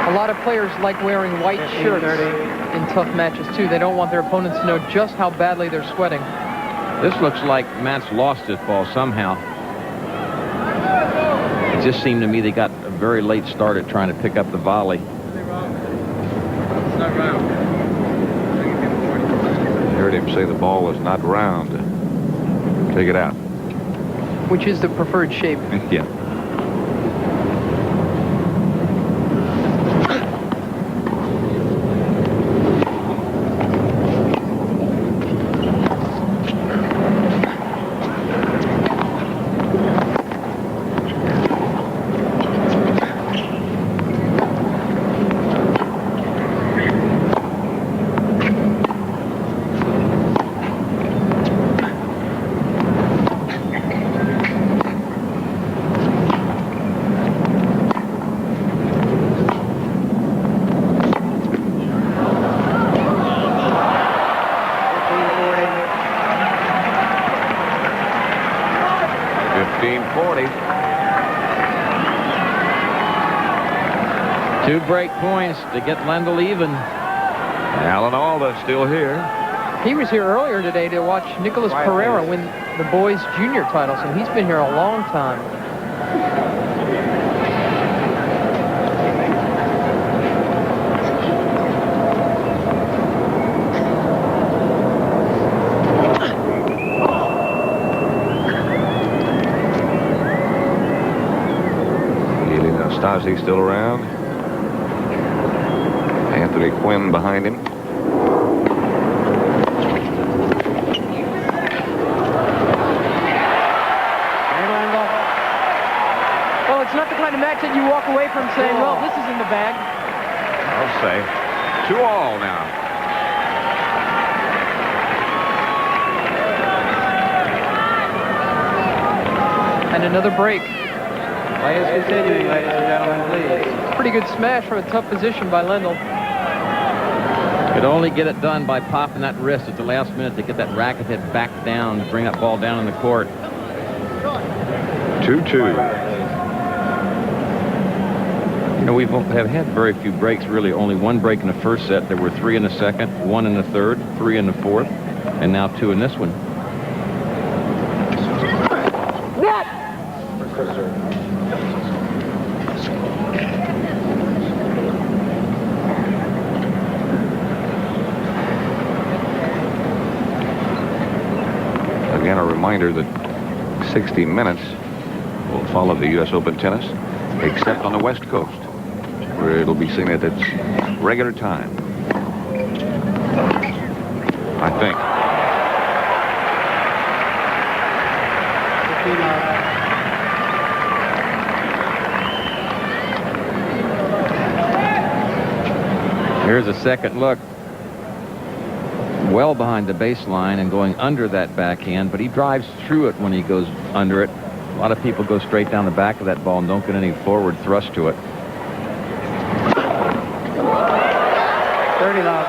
A lot of players like wearing white shirts in tough matches, too. They don't want their opponents to know just how badly they're sweating. This looks like Matt's lost this ball somehow. It just seemed to me they got a very late start at trying to pick up the volley. I heard him say the ball was not round. Take it out. Which is the preferred shape. Yeah. Two break points to get Lendl even. Alan Alda still here. He was here earlier today to watch Nicholas Pereira win the boys' junior title, so he's been here a long time. Stasi still around. Anthony Quinn behind him. Well, it's not the kind of match that you walk away from saying, well, this is in the bag. I'll say 2-all now. And another break. Play is continuing, ladies and gentlemen, please. Pretty good smash from a tough position by Lendl. Could only get it done by popping that wrist at the last minute to get that racket head back down, to bring that ball down in the court. 2-2. You know, have had very few breaks, really. Only one break in the first set. There were 3 in the second, 1 in the third, 3 in the fourth, and now 2 in this one. Again, a reminder that 60 Minutes will follow the U.S. Open tennis, except on the West Coast, where it'll be seen at its regular time. I think. Here's a second look. Well behind the baseline and going under that backhand, but he drives through it when he goes under it. A lot of people go straight down the back of that ball and don't get any forward thrust to it. 30 love.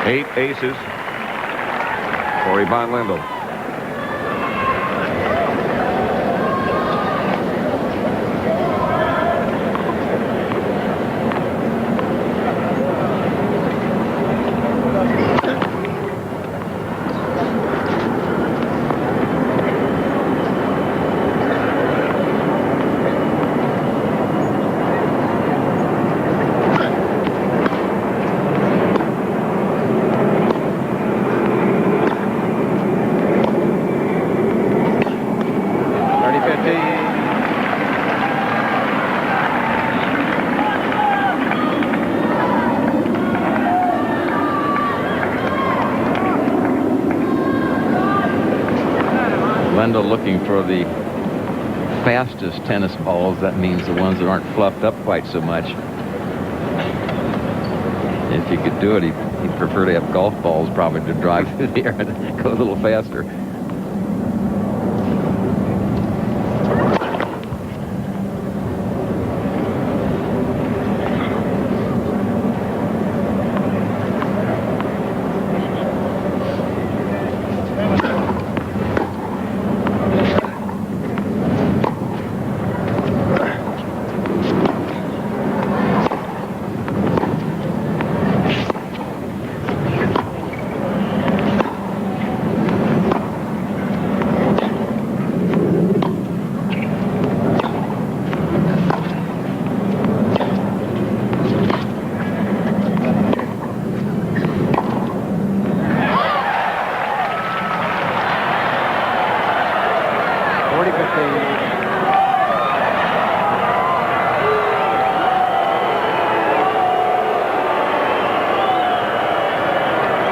8 aces for Ivan Lendl. Lendl looking for the fastest tennis balls, that means the ones that aren't fluffed up quite so much. If you could do it, he'd prefer to have golf balls probably to drive through the air and go a little faster.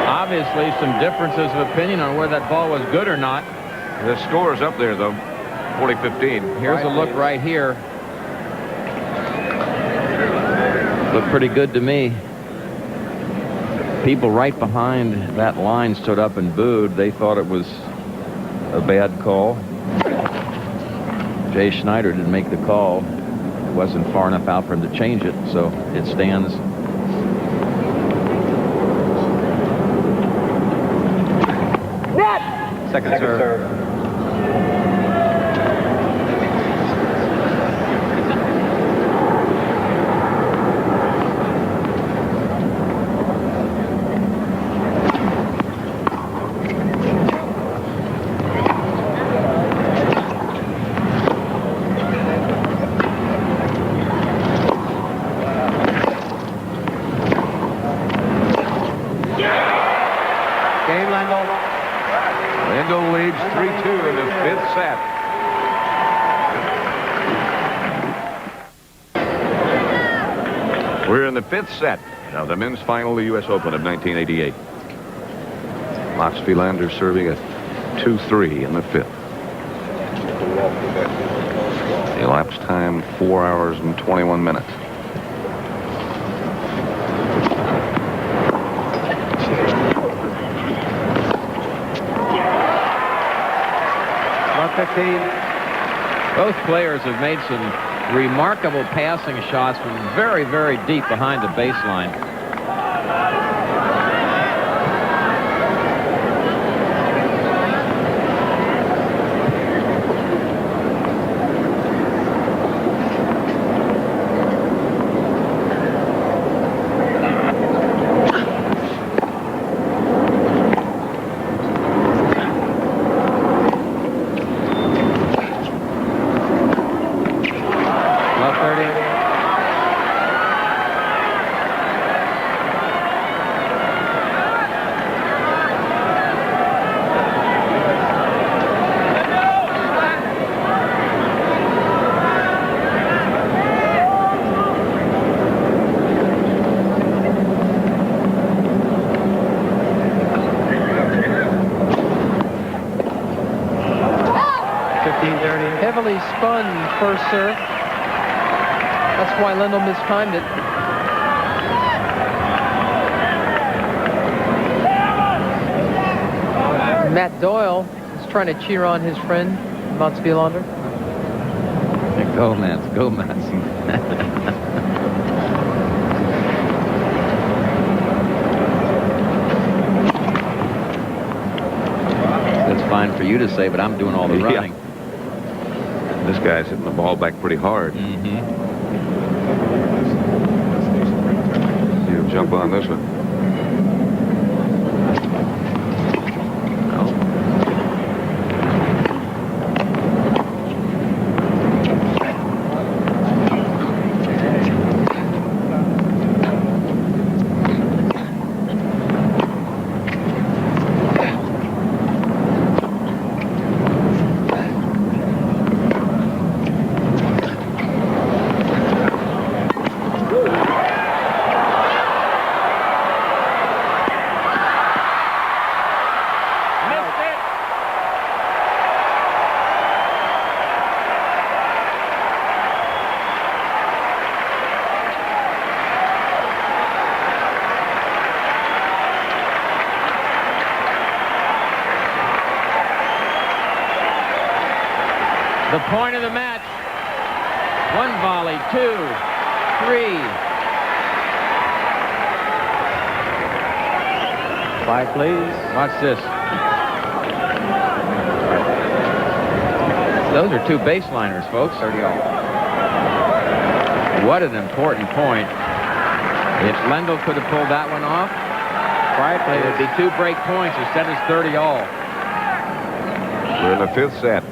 Obviously, some differences of opinion on whether that ball was good or not. The score's up there, though. 40-15. Here's a look right here. Looked pretty good to me. People right behind that line stood up and booed. They thought it was a bad call. Jay Schneider didn't make the call. It wasn't far enough out for him to change it, so it stands. Second serve. Game, Lendl. Lendl leads 3-2 in the 5th set. We're in the 5th set of the men's final of the U.S. Open of 1988. Mats Wilander serving at 2-3 in the 5th. Elapsed time 4 hours and 21 minutes. Both players have made some remarkable passing shots from very, very deep behind the baseline. Heavily spun first serve. That's why Lendl mistimed it. Matt Doyle is trying to cheer on his friend, Mats Wilander. Go, Mats. Go, Mats. That's fine for you to say, but I'm doing all the running. This guy's hitting the ball back pretty hard. He'll jump on this one. The point of the match. One volley, 2, 3. 5, please. Watch this. Those are 2 baseliners, folks. 30 all. What an important point. If Lendl could have pulled that one off, it would be 2 break points instead of 30 all. We're in the 5th set.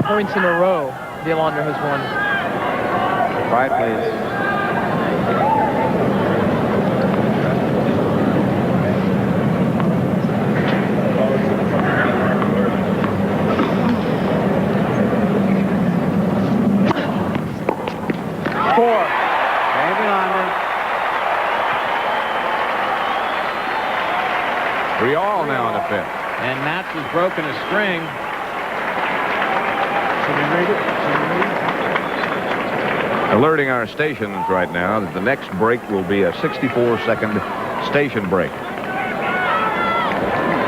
Points in a row, Wilander has won. 5, please. Wilander. 3 all now in the 5th. And Mats has broken a string. Alerting our stations right now that the next break will be a 64-second station break.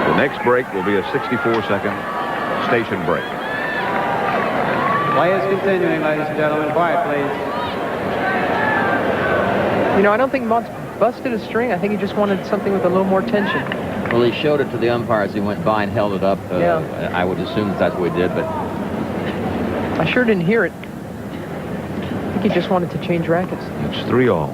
The next break will be a 64-second station break. Play is continuing, ladies and gentlemen. Quiet, please. You know, I don't think Mott's busted a string. I think he just wanted something with a little more tension. Well, he showed it to the umpire as he went by and held it up. Yeah. I would assume that's what he did, but I sure didn't hear it. I think he just wanted to change rackets. It's 3 all.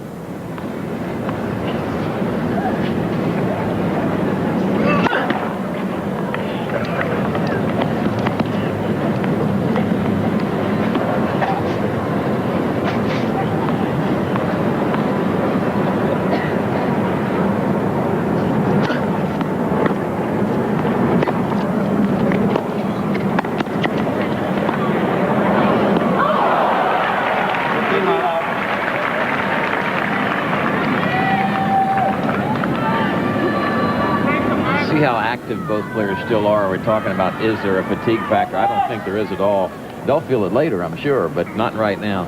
both players still are. We're talking about, is there a fatigue factor? I don't think there is at all. They'll feel it later, I'm sure, but not right now.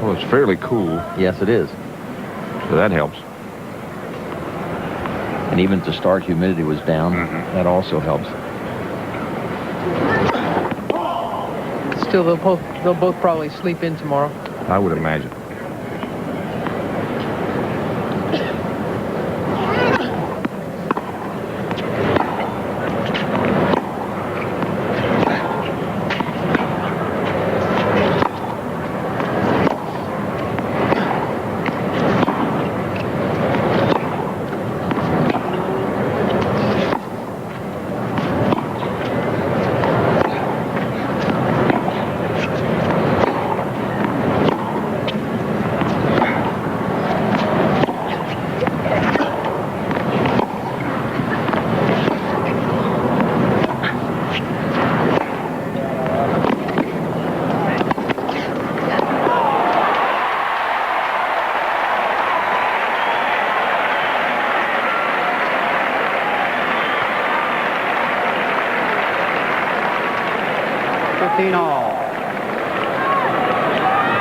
Well, it's fairly cool. Yes, it is. So that helps. And even to start, humidity was down. That also helps. Still, they'll both probably sleep in tomorrow. I would imagine.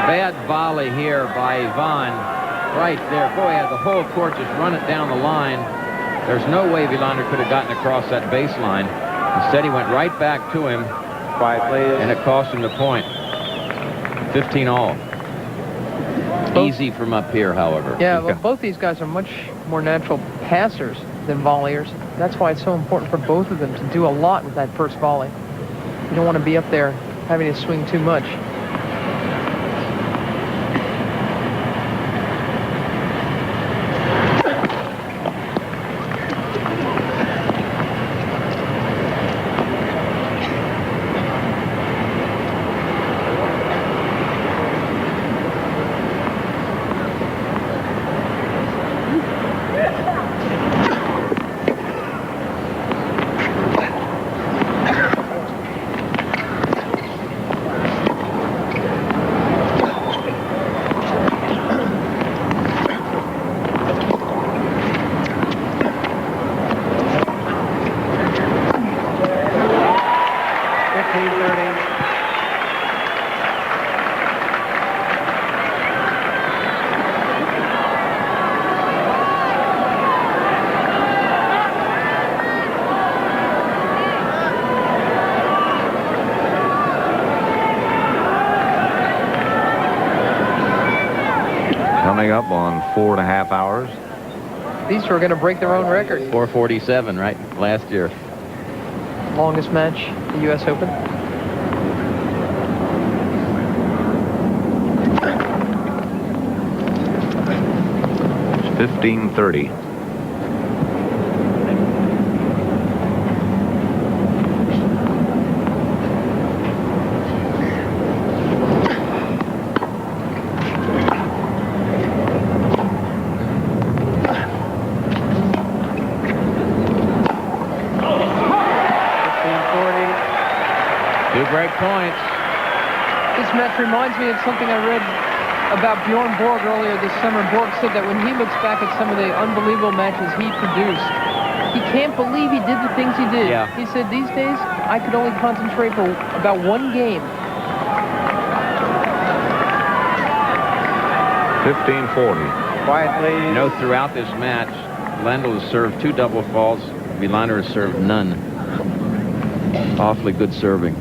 Bad volley here by Ivan. Right there. Boy, had the whole court just run it down the line. There's no way Wilander could have gotten across that baseline. Instead, he went right back to him. Quiet, please. And it cost him the point. 15 all. Easy from up here, however. Yeah, well, both these guys are much more natural passers than volleyers. That's why it's so important for both of them to do a lot with that first volley. You don't want to be up there having to swing too much. please. Coming up on 4.5 hours. These two are going to break their own record. 4:47, right? Last year. Longest match, the U.S. Open. 15:30. Break points. This match reminds me of something I read about Bjorn Borg earlier this summer. Borg said that when he looks back at some of the unbelievable matches he produced, he can't believe he did the things he did. Yeah. He said, these days, I could only concentrate for about one game. 15:40. Quiet, please. You know, throughout this match, Lendl has served 2 double faults. Wilander has served none. Awfully good serving.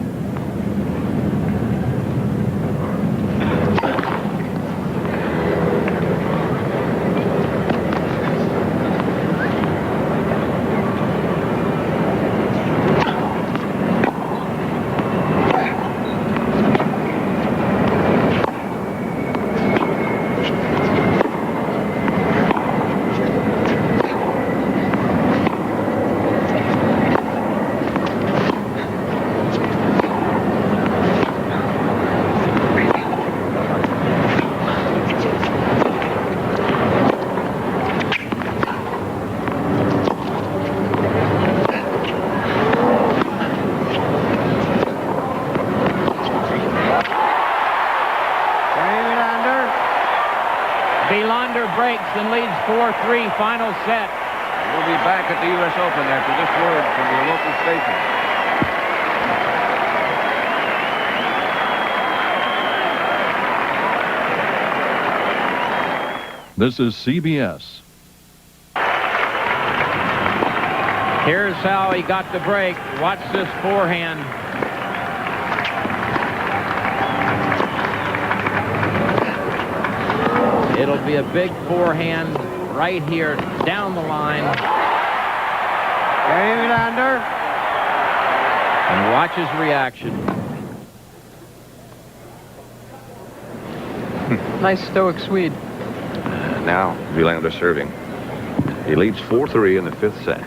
Wilander breaks and leads 4-3, final set. We'll be back at the U.S. Open after this word from your local station. This is CBS. Here's how he got the break. Watch this forehand. It'll be a big forehand right here down the line. Gary Wilander. And watch his reaction. Nice stoic Swede. Now Wilander serving. He leads 4-3 in the 5th set.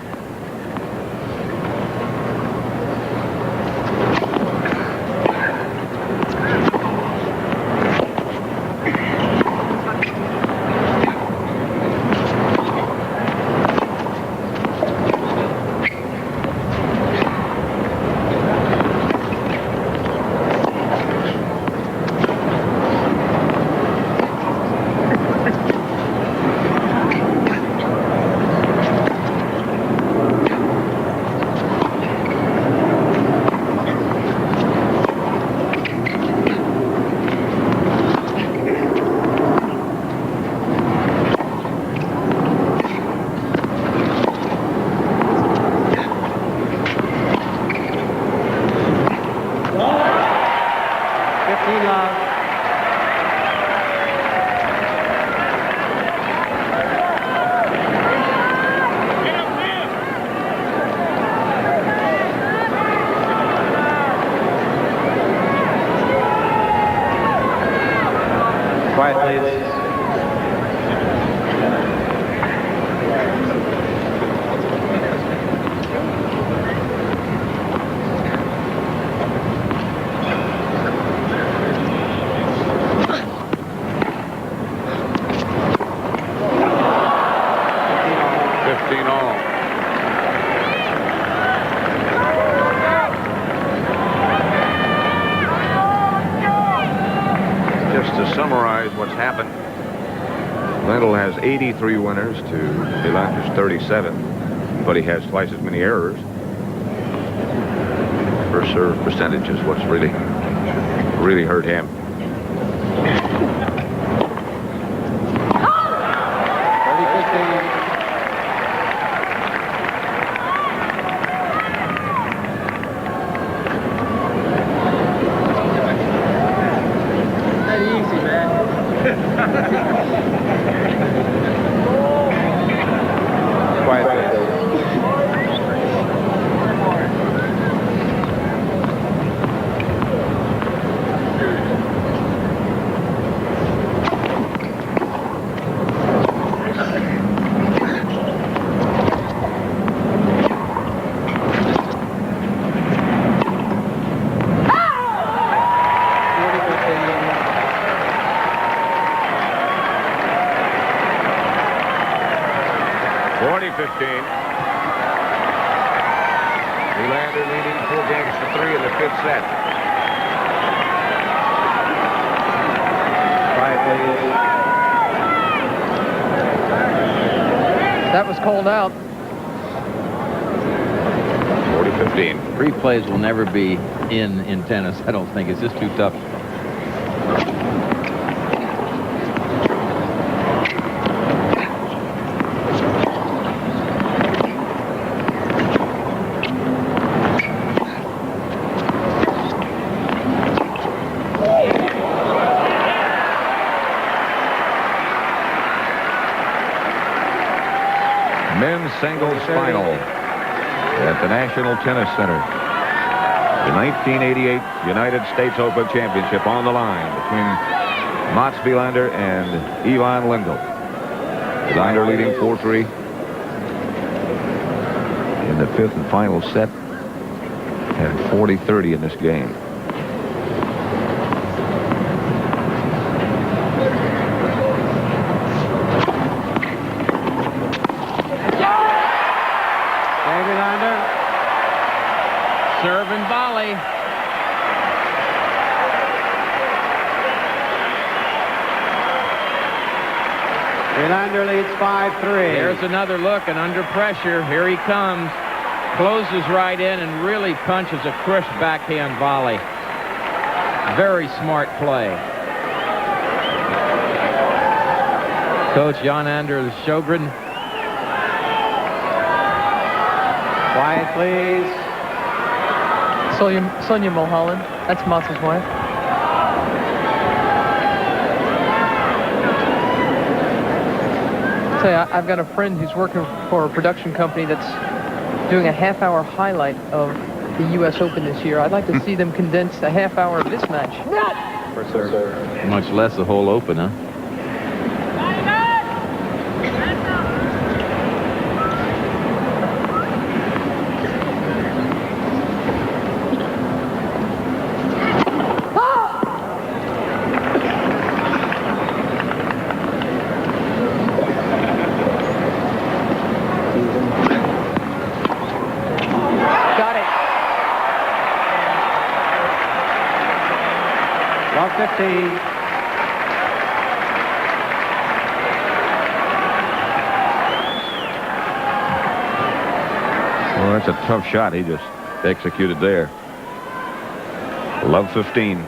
Quiet, please. Summarize what's happened. Lendl has 83 winners to Wilander's 37, but he has twice as many errors. first serve percentage is what's really hurt him. 30-15. Wilander leading 4-3 in the 5th set. That was called out. 40-15. Free plays will never be in tennis. I don't think. It's just too tough. Men's singles final at the National Tennis Center. The 1988 United States Open Championship on the line between Mats Wilander and Ivan Lendl. Wilander leading 4-3 in the 5th and final set, and 40-30 in this game. Serve and volley. Wilander leads 5-3. There's another look, and under pressure, here he comes. Closes right in and really punches a crisp backhand volley. Very smart play. Coach Jan-Anders Sjogren. Quiet, please. Sonia Mulholland. That's Mats's wife. Tell you, I've got a friend who's working for a production company that's doing a half-hour highlight of the U.S. Open this year. I'd like to see them condense a half-hour of this match. For sure. Much less the whole Open, huh? Well, that's a tough shot he just executed there. Love 15.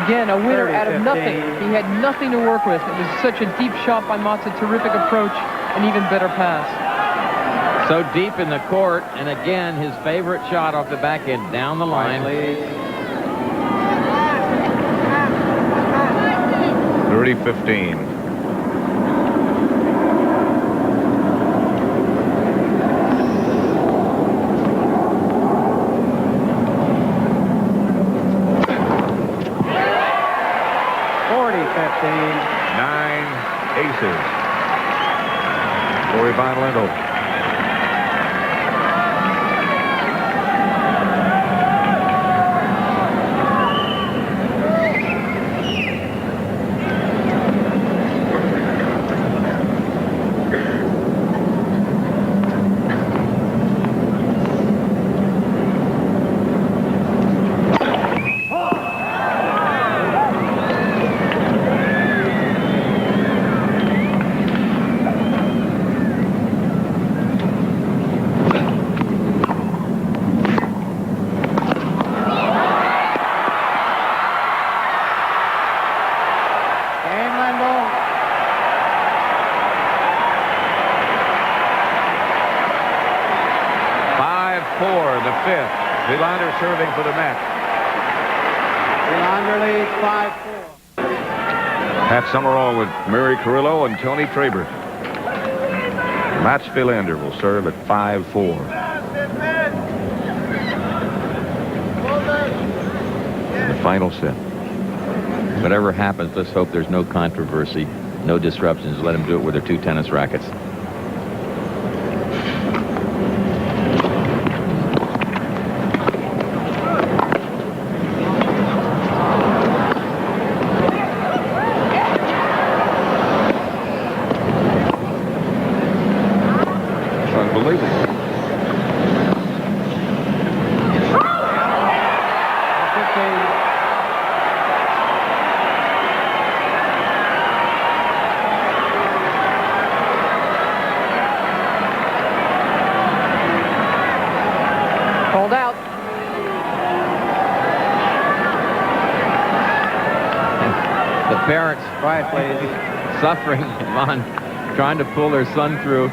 Again, a winner 30, out of nothing. 15. He had nothing to work with. It was such a deep shot by Matza, terrific approach, an even better pass. So deep in the court, and again, his favorite shot off the back end, down the line. 30-15. Nine aces for Ivan Lendl. Fifth. Wilander serving for the match. Wilander leads 5-4. Pat Summerall with Mary Carrillo and Tony Traber. Mats Wilander will serve at 5-4. The final set. Whatever happens, let's hope there's no controversy, no disruptions. Let him do it with their 2 tennis rackets. Parents, quiet, please. Suffering on trying to pull their son through.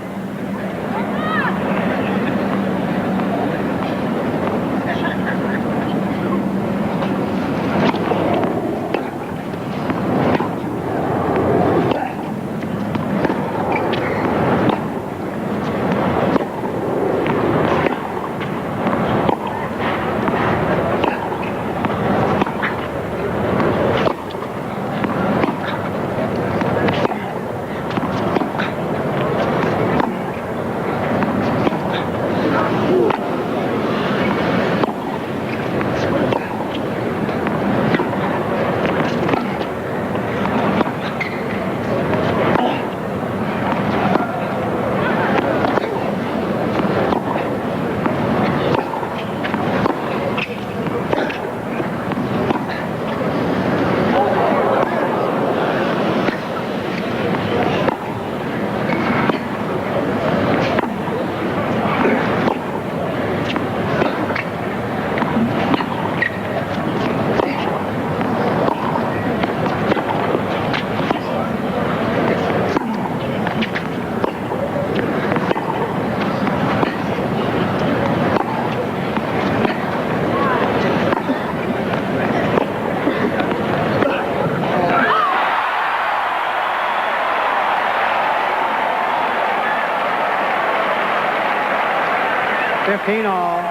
All.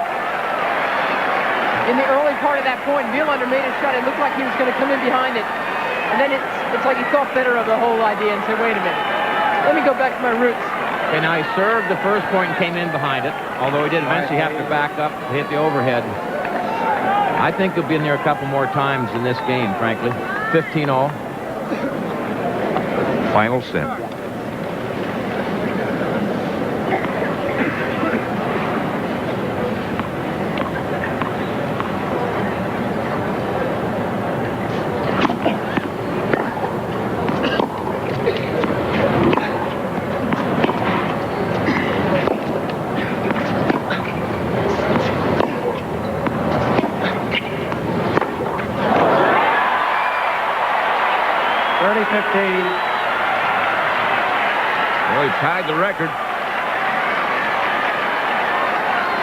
In the early part of that point, Wilander made a shot. It looked like he was going to come in behind it. And then it's like he thought better of the whole idea and said, wait a minute. Let me go back to my roots. Okay, now he served the first point and came in behind it, although he did eventually have to back up to hit the overhead. I think he'll be in there a couple more times in this game, frankly. 15-all. Final set. 30-15. Well, he tied the record.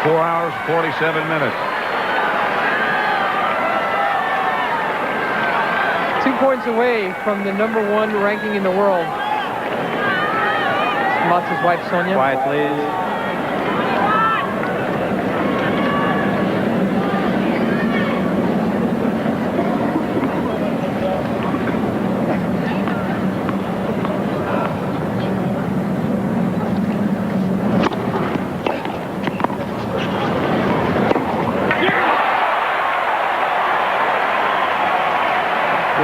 4 hours, 47 minutes. 2 points away from the #1 ranking in the world. Matz's wife, Sonia. Quiet, please.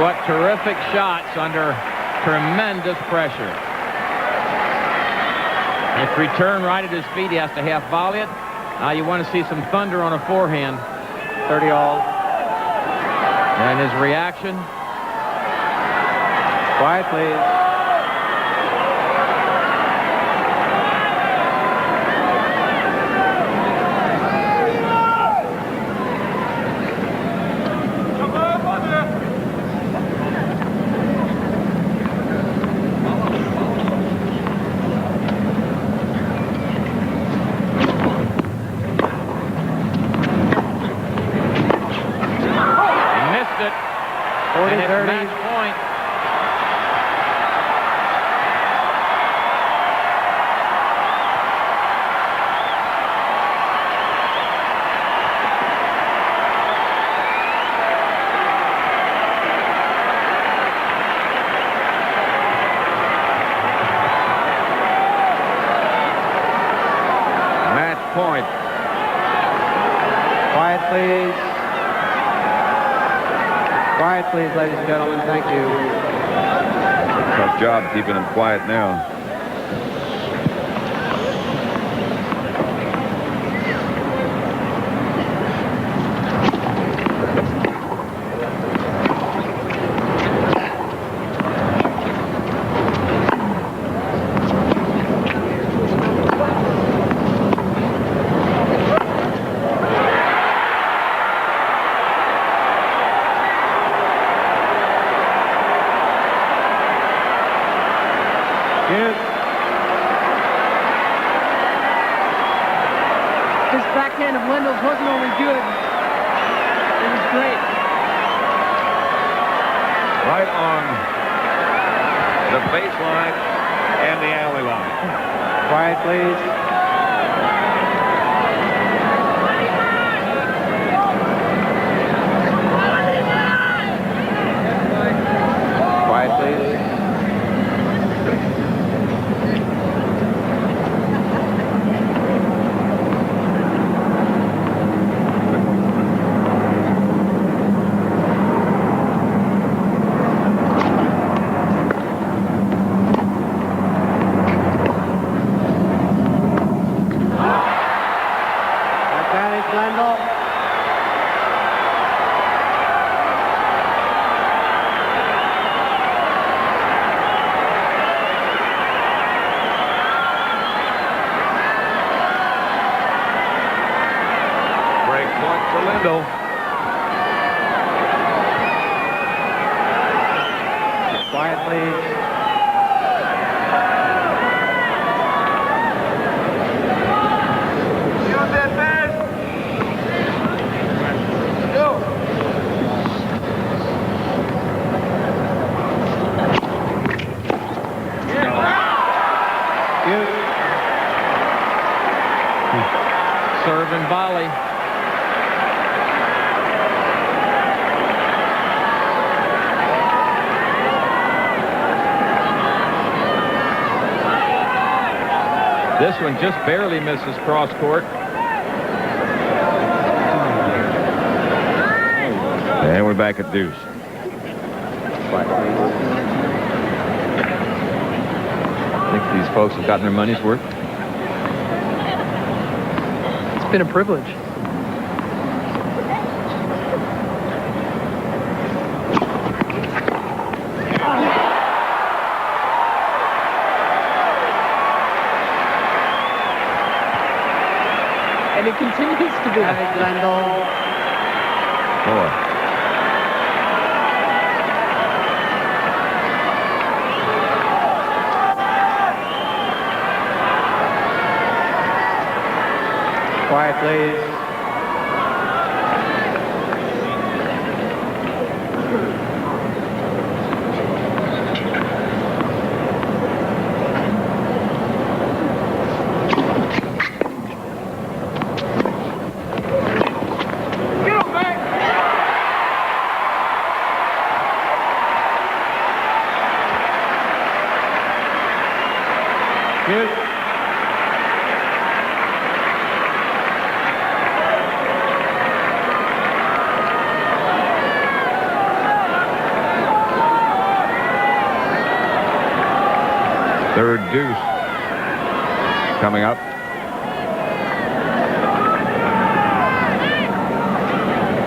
What terrific shots under tremendous pressure. If return right at his feet, he has to half volley it. Now you want to see some thunder on a forehand. 30 all. And his reaction. Quiet, please. And it's match point. Match point. Quiet, please. Quiet, please, ladies and gentlemen. Thank you. Tough job keeping him quiet now. His backhand of Lendl's wasn't only good, it was great. Right on the baseline and the alley line. Quiet, please. Quiet, please. Lendl. Break point for Lendl. Quiet, please. Serve and volley. This one just barely misses cross court. And we're back at deuce. I think these folks have gotten their money's worth. It's been a privilege. And it continues to be. Lendl. Boy. Quiet, please. Third deuce coming up.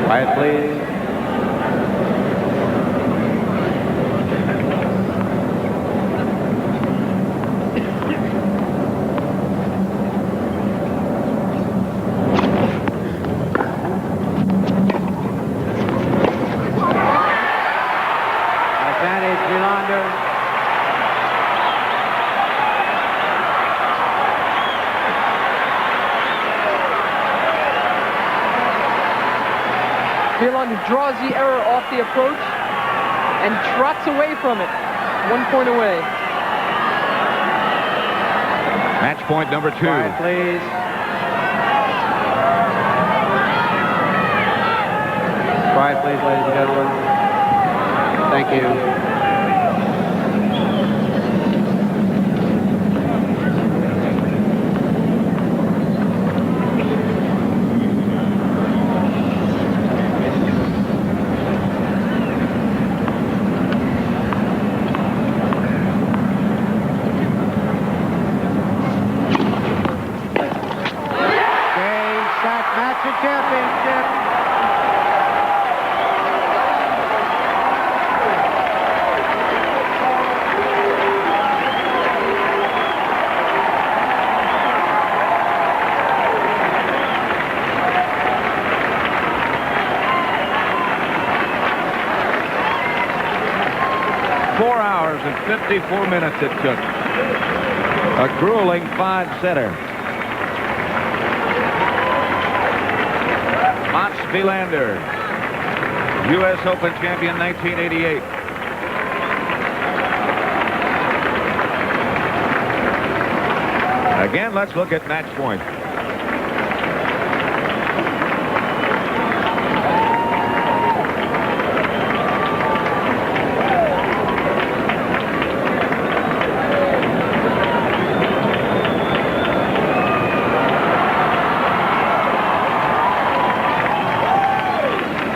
Quiet, please. Advantage, Wilander. Wilander draws the error off the approach and trots away from it. 1 point away. Match point number 2. Quiet, please. Quiet, please, ladies and gentlemen. Thank you. Championship. 4 hours and 54 minutes it took. A grueling 5-setter. Wilander, U.S. Open champion 1988. Again, let's look at match point.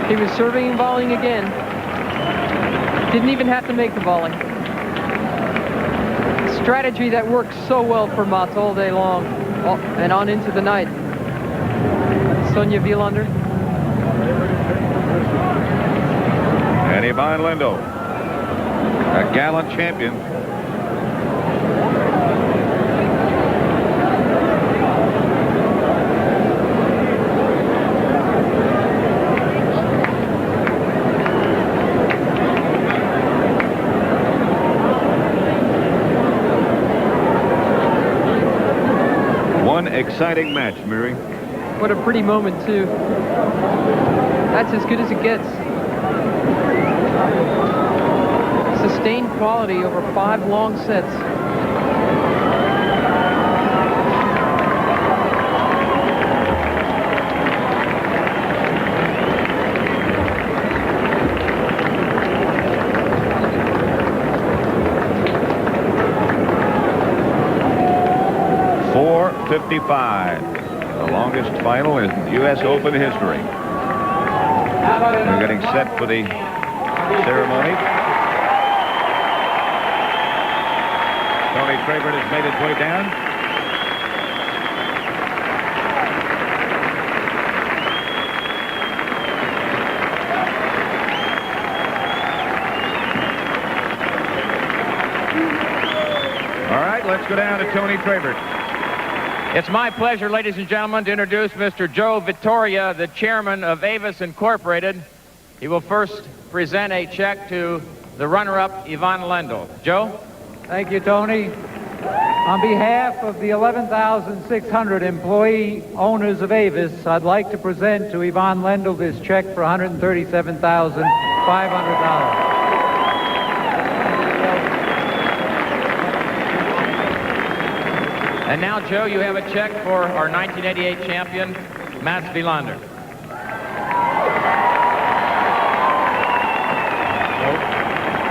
He was serving and volleying again. Didn't even have to make the volley. Strategy that works so well for Mats all day long and on into the night. Sonja Wilander. And Ivan Lendl, a gallant champion. Exciting match, Mary. What a pretty moment, too. That's as good as it gets. Sustained quality over 5 long sets. .55, the longest final in U.S. Open history. We're getting set for the ceremony. Tony Trayvord has made his way down. All right, let's go down to Tony Trayvord. It's my pleasure, ladies and gentlemen, to introduce Mr. Joe Vittoria, the chairman of Avis Incorporated. He will first present a check to the runner-up, Ivan Lendl. Joe? Thank you, Tony. On behalf of the 11,600 employee owners of Avis, I'd like to present to Yvonne Lendl this check for $137,500. And now, Joe, you have a check for our 1988 champion, Mats Wilander.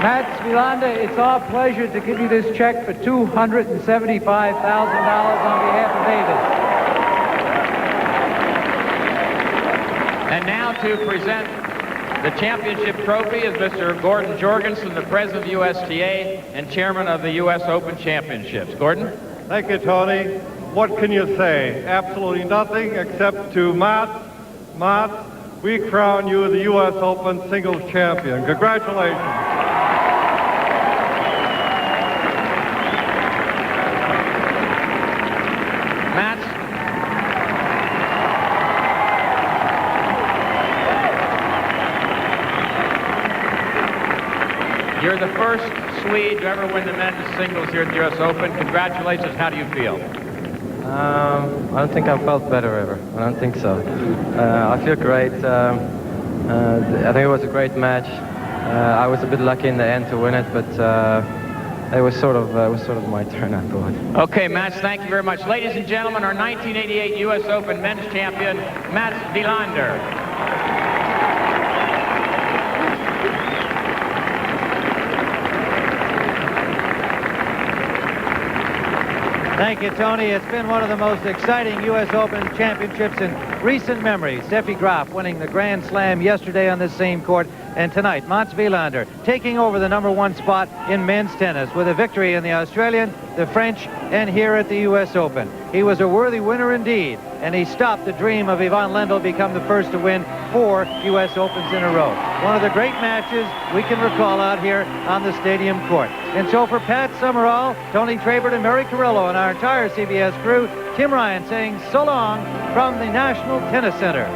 Mats Wilander, it's our pleasure to give you this check for $275,000 on behalf of Avis. And now to present the championship trophy is Mr. Gordon Jorgensen, the president of USTA and chairman of the U.S. Open Championships. Gordon? Thank you, Tony. What can you say? Absolutely nothing except to Matt, we crown you the U.S. Open singles champion. Congratulations. You're the first Swede to ever win the men's singles here at the U.S. Open. Congratulations. How do you feel? I don't think I've felt better ever. I don't think so. I feel great. I think it was a great match. I was a bit lucky in the end to win it, but it was sort of my turn, I thought. Okay, Mats, thank you very much. Ladies and gentlemen, our 1988 U.S. Open men's champion, Mats Wilander. Thank you, Tony. It's been one of the most exciting U.S. Open championships in recent memory. Steffi Graf winning the Grand Slam yesterday on this same court. And tonight, Mats Wilander taking over the #1 spot in men's tennis with a victory in the Australian, the French, and here at the U.S. Open. He was a worthy winner indeed, and he stopped the dream of Yvonne Lendl become the first to win 4 U.S. Opens in a row. One of the great matches we can recall out here on the stadium court. And so for Pat Summerall, Tony Trabert, and Mary Carrillo, and our entire CBS crew, Tim Ryan saying so long from the National Tennis Center.